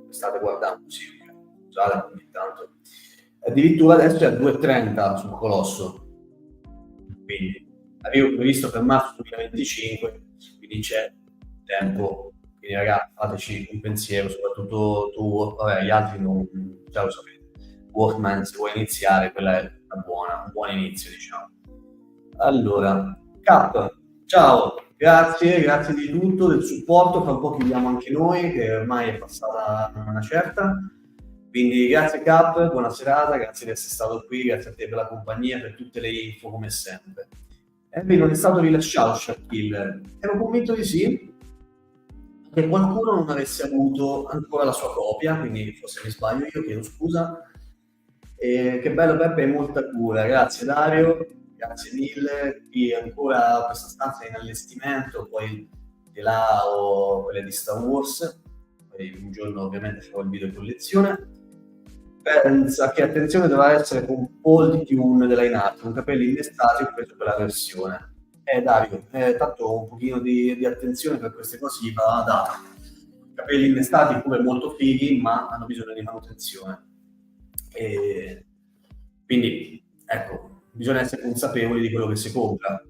State guardando, sì, scusate ogni tanto. Addirittura adesso è a 2,30 sul Colosso, quindi avevo previsto per marzo 2025, quindi c'è tempo, quindi ragazzi fateci un pensiero, soprattutto tu, vabbè, gli altri non, già lo sapete. Wolfman, se vuoi iniziare, quella è un buon inizio, diciamo. Allora, Cap, ciao, grazie di tutto, del supporto, fra un po' chiudiamo anche noi, che ormai è passata una certa. Quindi grazie Cap, buona serata, grazie di essere stato qui, grazie a te per la compagnia, per tutte le info come sempre. Henry non è stato rilasciato Shark Killer? Ero convinto di sì. che qualcuno non avesse avuto ancora la sua copia, quindi forse mi sbaglio io, chiedo scusa. Che bello Peppe, hai molta cura, grazie Dario, grazie mille. Qui ancora questa stanza è in allestimento, poi di là ho quelle di Star Wars, poi un giorno ovviamente farò il video di collezione. Pensa che attenzione dovrà essere con Paul di Tune della Inart, con capelli innestati, ho preso quella versione. Dario, tanto un pochino di attenzione per queste cose gli va dato. Capelli innestati pure molto fighi, ma hanno bisogno di manutenzione. E quindi, ecco, bisogna essere consapevoli di quello che si compra.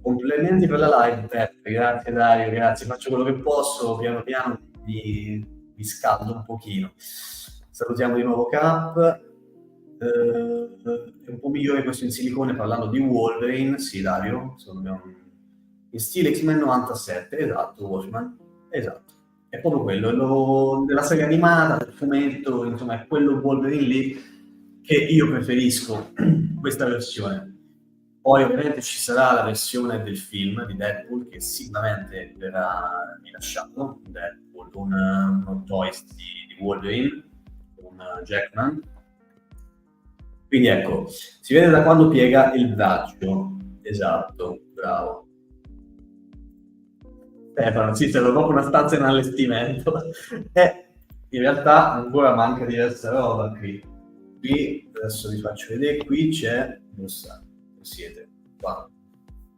Complimenti per la live, Peppe, grazie Dario, grazie. Faccio quello che posso, piano piano mi scaldo un pochino. Salutiamo di nuovo Cap. È un po' migliore questo in silicone parlando di Wolverine, sì Dario, in stile X-Men 97, esatto, Wolfman, esatto. È proprio quello, della serie animata, del fumetto, insomma è quello Wolverine lì che io preferisco questa versione. Poi ovviamente ci sarà la versione del film di Deadpool che sicuramente verrà rilasciato, Deadpool, un Toys di Wolverine, un Jackman. Quindi ecco, si vede da quando piega il braccio. Esatto, bravo. Stefano, sì, c'è proprio una stanza in allestimento. In realtà ancora manca diversa roba qui. Qui, adesso vi faccio vedere, qui c'è, dove siete? Qua.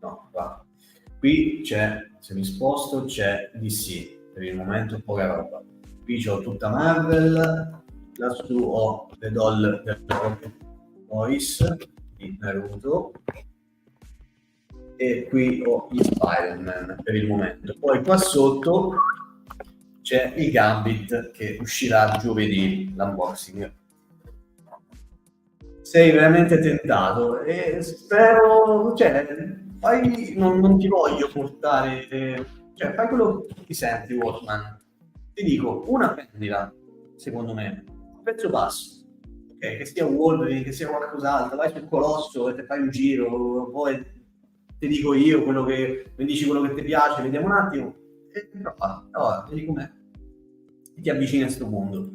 No, qua. Qui c'è, se mi sposto, c'è DC, per il momento poca roba. Qui c'ho tutta Marvel, lassù ho le doll del Boys di Naruto e qui ho gli Spider-Man per il momento. Poi qua sotto c'è il Gambit che uscirà giovedì, l'unboxing. Sei veramente tentato e spero, cioè, non ti voglio portare, cioè, fai quello che ti senti, Watchman. Ti dico, una prendila, secondo me, a prezzo basso, ok? Che sia Wolverine, che sia qualcos'altro, vai sul Colosso e ti fai un giro, poi ti dico io quello che, mi dici quello che ti piace, vediamo un attimo, e prova, vedi com'è, e ti avvicini a questo mondo.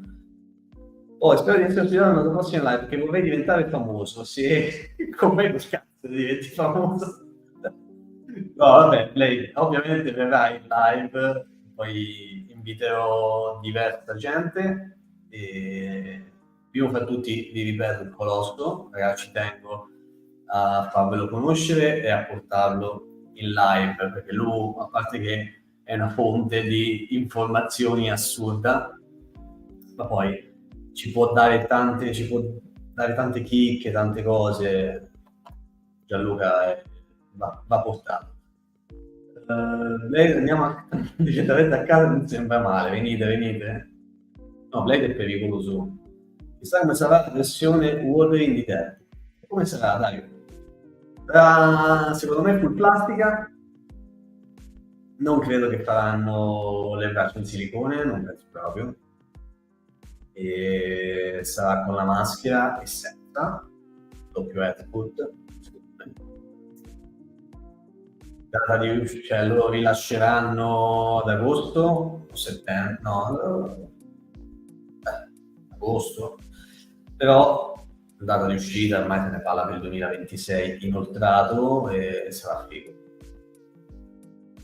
Spero di essere ospitato nella prossima live perché vorrei diventare famoso. Se con me che cazzo diventi famoso. No, vabbè, lei ovviamente verrà in live, poi inviterò diversa gente e prima fra tutti vi ripeto il Colosso, ragazzi, ci tengo a farvelo conoscere e a portarlo in live perché lui, a parte che è una fonte di informazioni assurda, ma poi ci può dare tante chicche, tante cose. Gianluca va portato. Blade, andiamo direttamente a casa, non sembra male, venite. No, Blade è pericoloso. Chissà come sarà la versione Wolverine di te. Come sarà, Dario? Secondo me full plastica. Non credo che faranno le braccia in silicone, non penso proprio. E sarà con la maschera e senza doppio headput. Data di cioè lo rilasceranno ad agosto o settembre? No, agosto. Però data di uscita ormai se ne parla per il 2026 inoltrato e sarà figo.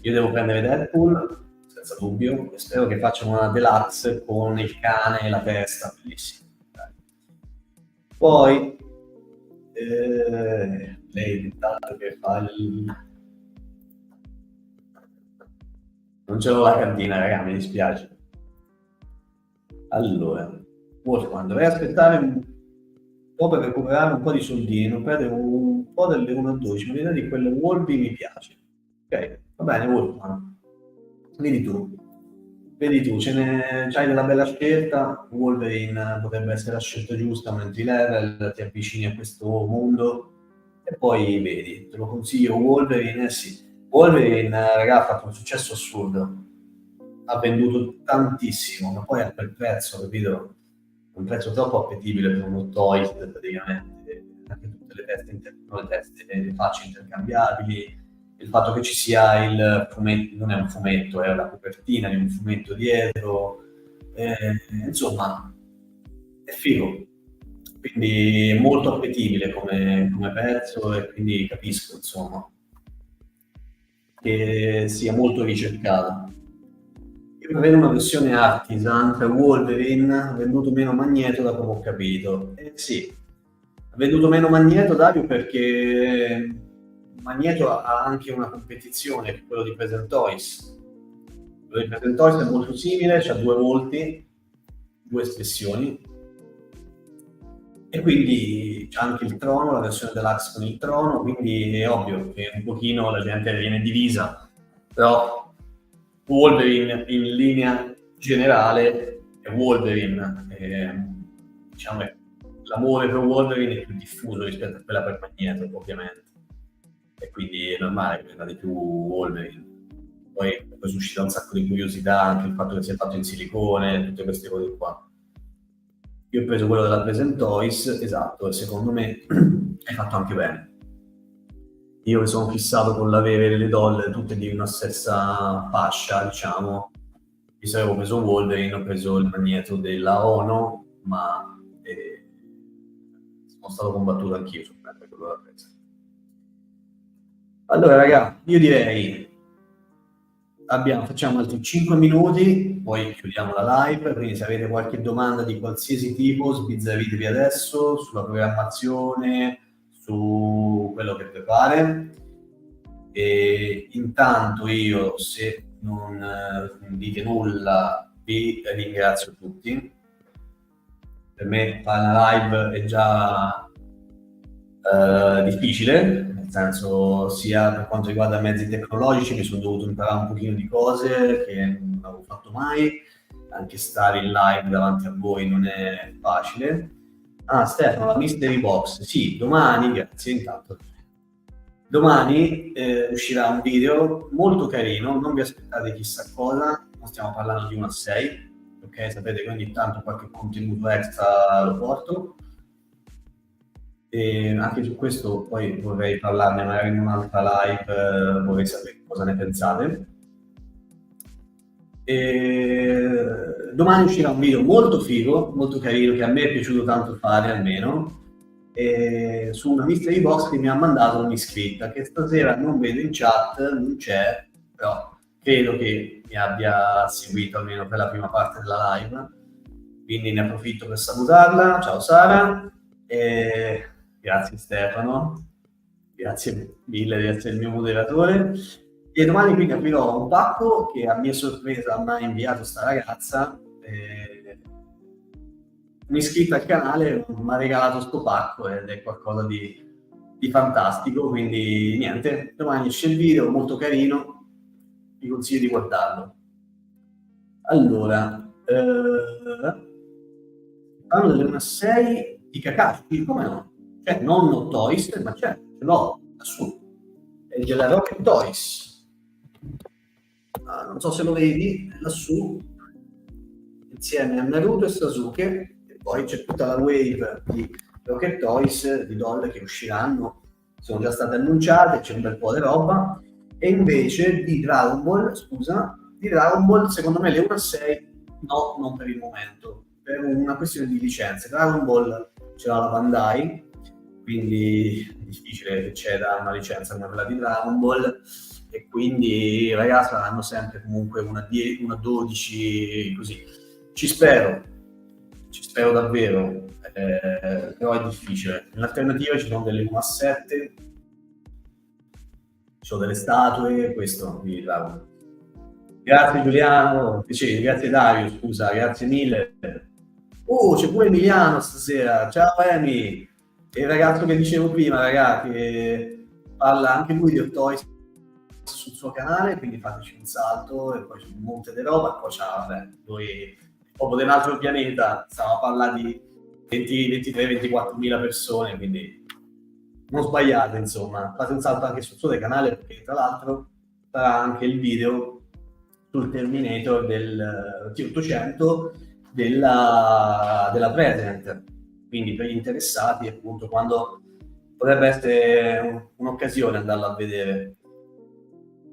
Io devo prendere Deadpool senza dubbio e spero che facciano una deluxe con il cane e la testa, bellissimo. Poi lei intanto che fa il... Non ce l'ho la cantina, raga, mi dispiace. Allora, Wolfman, dovrei aspettare un po' per recuperare un po' di soldini, non perdere un po' delle 1 a 12, ma l'idea di quelle Wolby mi piace. Ok, va bene, Wolfman. Vedi tu, c'hai della bella scelta, Wolverine potrebbe essere la scelta giusta, un entry level, ti avvicini a questo mondo e poi vedi, te lo consiglio, Wolverine, sì. Wolverine, raga, ha fatto un successo assurdo, ha venduto tantissimo, ma poi a quel prezzo, capito? Un prezzo troppo appetibile per uno toy, praticamente, anche tutte le teste, le facce intercambiabili, il fatto che ci sia il fumetto, non è un fumetto, è la copertina di un fumetto dietro, insomma, è figo. Quindi è molto appetibile come pezzo e quindi capisco, insomma, che sia molto ricercato. Io avevo una versione Artisan per Wolverine, ha venduto meno Magneto da come ho capito. Eh sì, ha venduto meno Magneto, Dario, perché Magneto ha anche una competizione, che è quello di Present Toys. Quello di Present Toys è molto simile, ha due volti, due espressioni, e quindi c'è anche il trono, la versione deluxe con il trono, quindi è ovvio che un pochino la gente viene divisa, però Wolverine in linea generale è Wolverine, diciamo che l'amore per Wolverine è più diffuso rispetto a quella per Magneto, ovviamente, e quindi è normale che prenda di più Wolverine. Poi suscita un sacco di curiosità anche il fatto che sia fatto in silicone, tutte queste cose qua. Io ho preso quello della Present Toys, esatto, e secondo me è fatto anche bene. Io che sono fissato con l'avere le doll tutte di una stessa fascia, diciamo, visto che avevo preso Wolverine, ho preso il Magneto della Ono, ma sono stato combattuto anch'io su quello della presa. Allora, raga, io direi facciamo altri 5 minuti, poi chiudiamo la live, quindi se avete qualche domanda di qualsiasi tipo, sbizzarritevi adesso sulla programmazione, su quello che prepare. E intanto io, se non dite nulla, vi ringrazio tutti. Per me fare una live è già difficile, nel senso sia per quanto riguarda mezzi tecnologici, mi sono dovuto imparare un pochino di cose che non avevo fatto mai, anche stare in live davanti a voi non è facile. Ah, Stefano, la Mystery Box, sì, domani, grazie intanto. Domani uscirà un video molto carino, non vi aspettate chissà cosa, non stiamo parlando di 1 a 6, ok? Sapete che ogni tanto qualche contenuto extra lo porto. E anche su questo poi vorrei parlarne magari in un'altra live, vorrei sapere cosa ne pensate. E domani uscirà un video molto figo, molto carino, che a me è piaciuto tanto fare almeno, su una mystery box che mi ha mandato un'iscritta, che stasera non vedo in chat, non c'è, però credo che mi abbia seguito almeno per la prima parte della live, quindi ne approfitto per salutarla. Ciao Sara, e grazie Stefano, grazie mille di essere il mio moderatore. E domani quindi aprirò un pacco che a mia sorpresa mi ha inviato sta ragazza, un'iscritta al canale mi ha regalato sto pacco ed è qualcosa di fantastico, quindi niente, domani esce il video, molto carino, vi consiglio di guardarlo. Allora, parlo delle 1 a 6 di Kakashi, come no? Cioè, non Hot Toys, ma c'è, ce l'ho, lassù. È della Rocket Toys. Non so se lo vedi, lassù, insieme a Naruto e Sasuke, e poi c'è tutta la wave di Rocket Toys, di doll che usciranno, sono già state annunciate, c'è un bel po' di roba, e invece di Dragon Ball, secondo me le 1 a 6, no, non per il momento, per una questione di licenze. Dragon Ball ce l'ha la Bandai, quindi è difficile che c'era una licenza come quella di Dragon Ball, e quindi ragazzi saranno sempre comunque una 12, così. Ci spero davvero, però è difficile. In alternativa ci sono delle 1 a 7, ci sono delle statue, questo di Dragon. Grazie Giuliano, grazie Dario, scusa, grazie mille. Oh, c'è pure Emiliano stasera, ciao Emi, e il ragazzo che dicevo prima, ragazzi, che parla anche lui di Hot Toys sul suo canale, quindi fateci un salto, e poi c'è un monte di roba, e poi c'ha, vabbè, lui proprio di un altro pianeta, stiamo a parlare di 23-24 mila persone, quindi non sbagliate, insomma, fate un salto anche sul suo canale, perché tra l'altro sarà anche il video sul Terminator del T800 della President, quindi per gli interessati, appunto, quando potrebbe essere un'occasione andarla a vedere.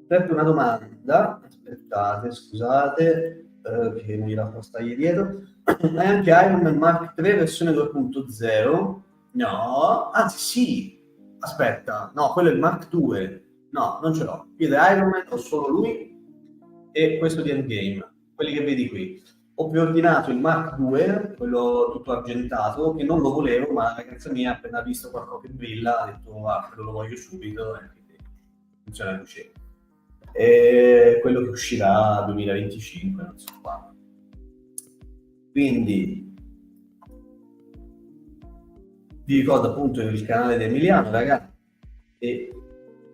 sempre una domanda, aspettate, scusate, che mi la postagli dietro. Hai anche Iron Man Mark III versione 2.0? No, anzi sì, aspetta, no, quello è il Mark II, no, non ce l'ho. Io di Iron Man ho solo lui e questo di Endgame, quelli che vedi qui. Ho preordinato il Mark II, quello tutto argentato, che non lo volevo, ma la ragazza mia appena visto qualcosa che brilla ha detto ah, quello lo voglio subito, e quindi funziona così. E quello che uscirà 2025, non so quando. Quindi vi ricordo appunto il canale di Emiliano, ragazzi, e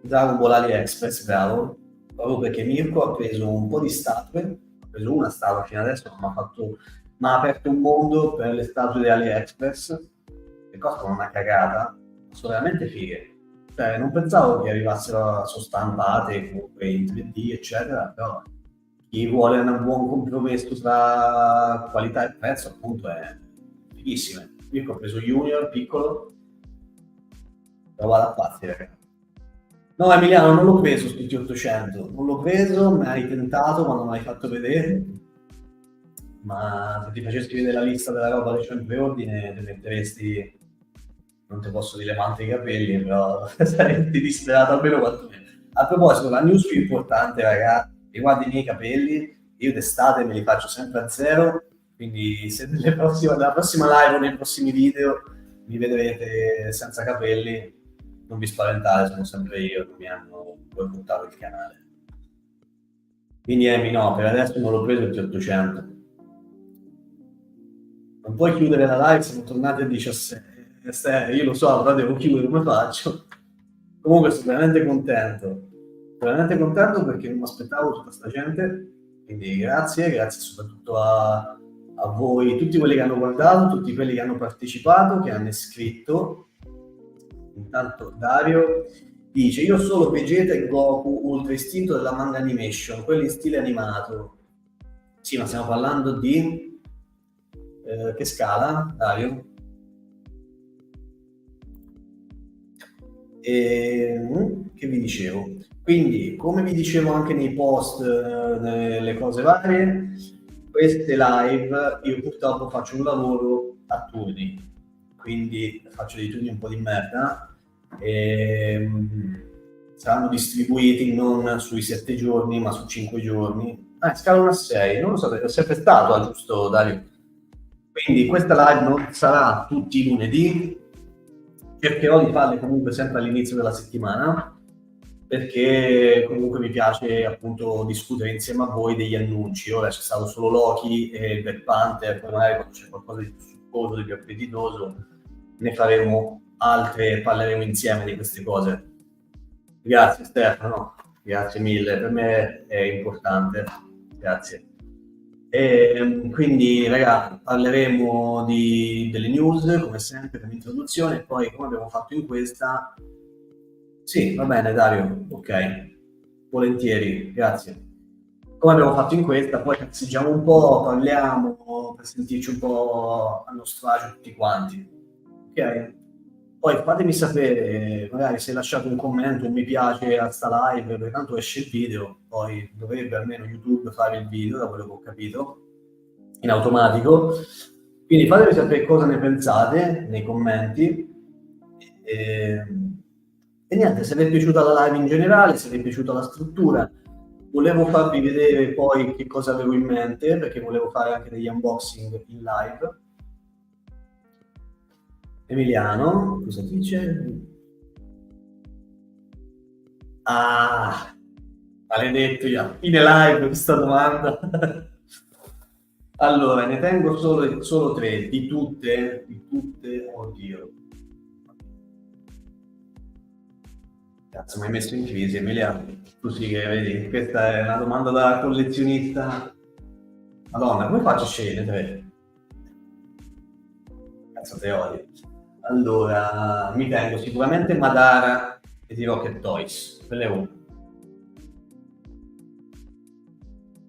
Dragon Ball AliExpress, bravo, proprio perché Mirko ha preso un po' di statue, ha preso una statua fino adesso, ma ha aperto un mondo per le statue di AliExpress, che costano una cagata, sono veramente fighe. Cioè, non pensavo che arrivassero stampate comunque in 3D, eccetera, però chi vuole un buon compromesso tra qualità e prezzo, appunto, è fighissime. Io ho preso Junior, piccolo, lo vado a pazzi, ragazzi. No, Emiliano, non l'ho preso su TT800, non l'ho preso, mi hai tentato, ma non l'hai fatto vedere. Ma se ti facessi vedere la lista della roba che c'ho in preordine, ti metteresti, non ti posso dire quanti i capelli, però saresti disperato almeno quanto me. A proposito, la news più importante, ragazzi, riguarda i miei capelli, io d'estate me li faccio sempre a zero, quindi se nella prossima live o nei prossimi video mi vedrete senza capelli, non vi spaventate, sono sempre io che mi hanno boicottato il canale. Quindi Emi no, per adesso non l'ho preso il T800. Non puoi chiudere la live, siamo tornati a 17. Io lo so, però devo chiudere, come faccio? Comunque sono veramente contento perché non mi aspettavo tutta questa gente, quindi grazie soprattutto a voi, tutti quelli che hanno guardato, tutti quelli che hanno partecipato, che hanno iscritto. Intanto Dario dice, io solo Vegeta e Goku Ultra Istinto della manga animation, quelli in stile animato. Sì, ma stiamo parlando di... che scala, Dario? Che vi dicevo? Quindi, come vi dicevo anche nei post, nelle cose varie, queste live io purtroppo faccio un lavoro a turni, quindi faccio dei turni un po' di merda e saranno distribuiti non sui 7 giorni ma su 5 giorni. Ah, scala 1 a 6, non lo so, è sempre stato, giusto Dario? Quindi questa live non sarà tutti i lunedì, cercherò di farle comunque sempre all'inizio della settimana, perché comunque mi piace appunto discutere insieme a voi degli annunci. Ora c'è stato solo Loki e Black Panther, poi magari quando c'è qualcosa di più succoso, di più appetitoso, ne faremo altre e parleremo insieme di queste cose. Grazie Stefano, grazie mille, per me è importante, grazie. E quindi, raga, parleremo delle news, come sempre, per l'introduzione, e poi, come abbiamo fatto in questa... Sì, va bene, Dario, ok. Volentieri, grazie. Come abbiamo fatto in questa, poi cazzeggiamo un po', parliamo, per sentirci un po' a nostro agio tutti quanti. Ok? Poi fatemi sapere, magari se lasciate un commento, un mi piace a sta live, perché tanto esce il video, poi dovrebbe almeno YouTube fare il video, da quello che ho capito, in automatico. Quindi fatemi sapere cosa ne pensate nei commenti. E niente, se vi è piaciuta la live in generale, se vi è piaciuta la struttura, volevo farvi vedere poi che cosa avevo in mente, perché volevo fare anche degli unboxing in live. Emiliano, cosa dice? Ah, maledetto, io a fine live questa domanda. Allora, ne tengo solo 3, di tutte, oddio. Cazzo, mi hai messo in crisi, Emiliano. Tu sì che vedi, questa è una domanda da collezionista. Madonna, come faccio a scegliere 3? Cazzo, te odio. Allora, mi tengo sicuramente Madara e di Rocket Toys, quella è una.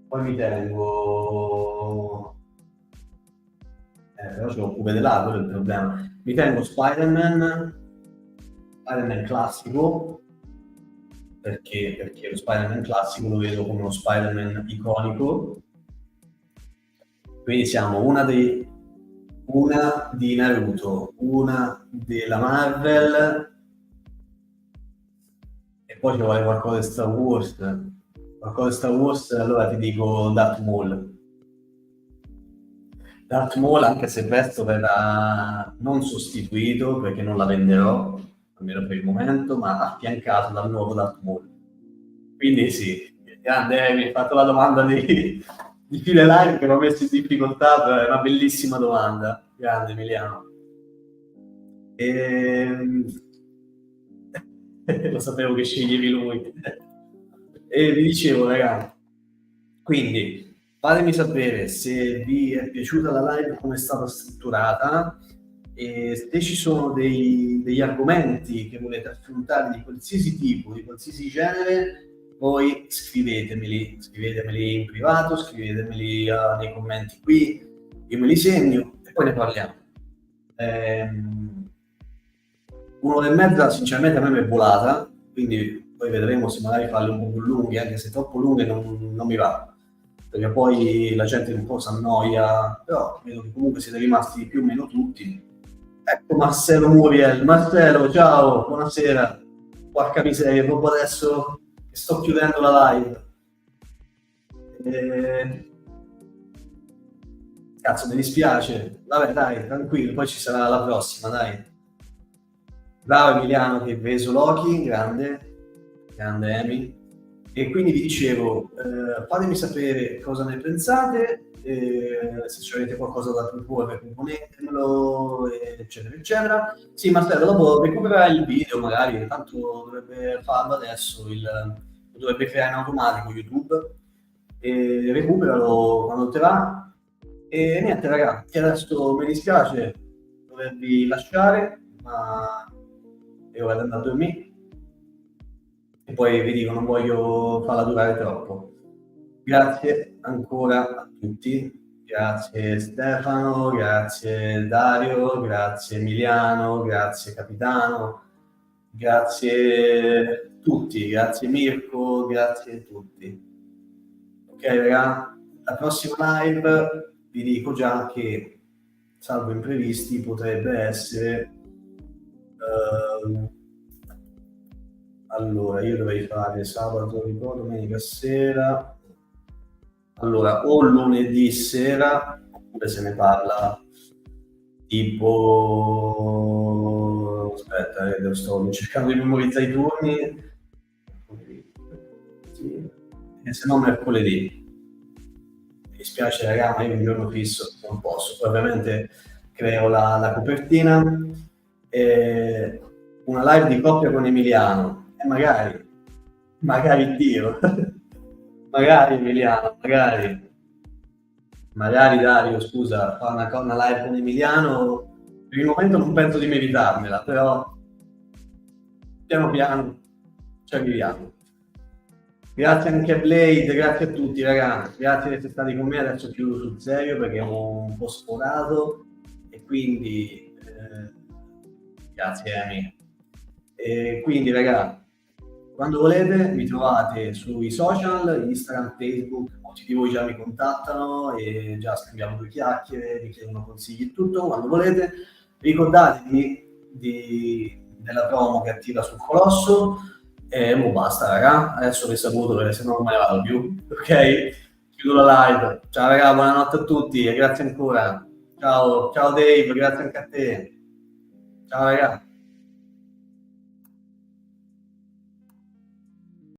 Poi mi tengo... però ce l'ho là, quello è il problema. Mi tengo Spider-Man classico, perché lo Spider-Man classico lo vedo come uno Spider-Man iconico. Quindi siamo una di Naruto, una della Marvel, e poi ci vuole qualcosa di Star Wars. Qualcosa di Star Wars, allora ti dico Darth Maul. Darth Maul, anche se presto verrà non sostituito, perché non la venderò, almeno per il momento, ma affiancato dal nuovo Darth Maul. Quindi sì, grande, mi hai fatto la domanda di fine live che mi ha messo in difficoltà, però è una bellissima domanda. Grande Emiliano. Lo sapevo che sceglievi lui. E vi dicevo, ragazzi, quindi fatemi sapere se vi è piaciuta la live, come è stata strutturata, e se ci sono degli argomenti che volete affrontare di qualsiasi tipo, di qualsiasi genere, poi scrivetemeli in privato, scrivetemeli nei commenti qui, io me li segno e poi ne parliamo. Un'ora e mezza sinceramente a me mi è volata, quindi poi vedremo se magari farle un po' più lunghe, anche se troppo lunghe non mi va, perché poi la gente un po' si annoia, però vedo che comunque siete rimasti più o meno tutti. Ecco Marcello Muriel. Marcello, ciao, buonasera. Porca miseria, proprio adesso che sto chiudendo la live. Cazzo, mi dispiace. Vabbè, dai, tranquillo, poi ci sarà la prossima, dai. Bravo Emiliano che hai preso Loki, grande Emi. E quindi vi dicevo, fatemi sapere cosa ne pensate, se avete qualcosa da proporre, proponetelo, eccetera, eccetera. Sì, Marcello, dopo recupererai il video, magari, tanto dovrebbe farlo adesso, lo dovrebbe creare in automatico YouTube, e recuperalo quando te va. E niente, ragazzi, adesso mi dispiace dovervi lasciare, ma io vado andare a dormire. E poi vi dico, non voglio farla durare troppo. Grazie ancora a tutti, grazie Stefano, grazie Dario, grazie Emiliano, grazie Capitano, grazie tutti, grazie Mirko, grazie a tutti. Ok raga, la prossima live vi dico già che, salvo imprevisti, potrebbe essere... allora, io dovrei fare sabato, domenica sera, allora, o lunedì sera, oppure se ne parla tipo... Aspetta, sto cercando di memorizzare i turni. E se no mercoledì. Mi dispiace raga, ma io un giorno fisso non posso. Poi ovviamente creo la copertina, una live di coppia con Emiliano, e magari Dio, magari Emiliano, magari Dario, scusa, fa una live con Emiliano. Per il momento non penso di meritarmela, però piano piano ci arriviamo. Grazie anche a Blade, grazie a tutti ragazzi, grazie di essere stati con me. Adesso chiudo sul serio perché ho un po' sforato, e quindi grazie Amy. E quindi ragazzi, quando volete mi trovate sui social, Instagram, Facebook, molti di voi già mi contattano e già scambiamo due chiacchiere, mi chiedono consigli e tutto. Quando volete ricordatevi della promo che attiva sul Colosso. E mo basta raga, adesso vi saluto perché sennò non me ne vado più, ok? Chiudo la live. Ciao raga, buonanotte a tutti e grazie ancora. Ciao Dave, grazie anche a te. Ciao raga.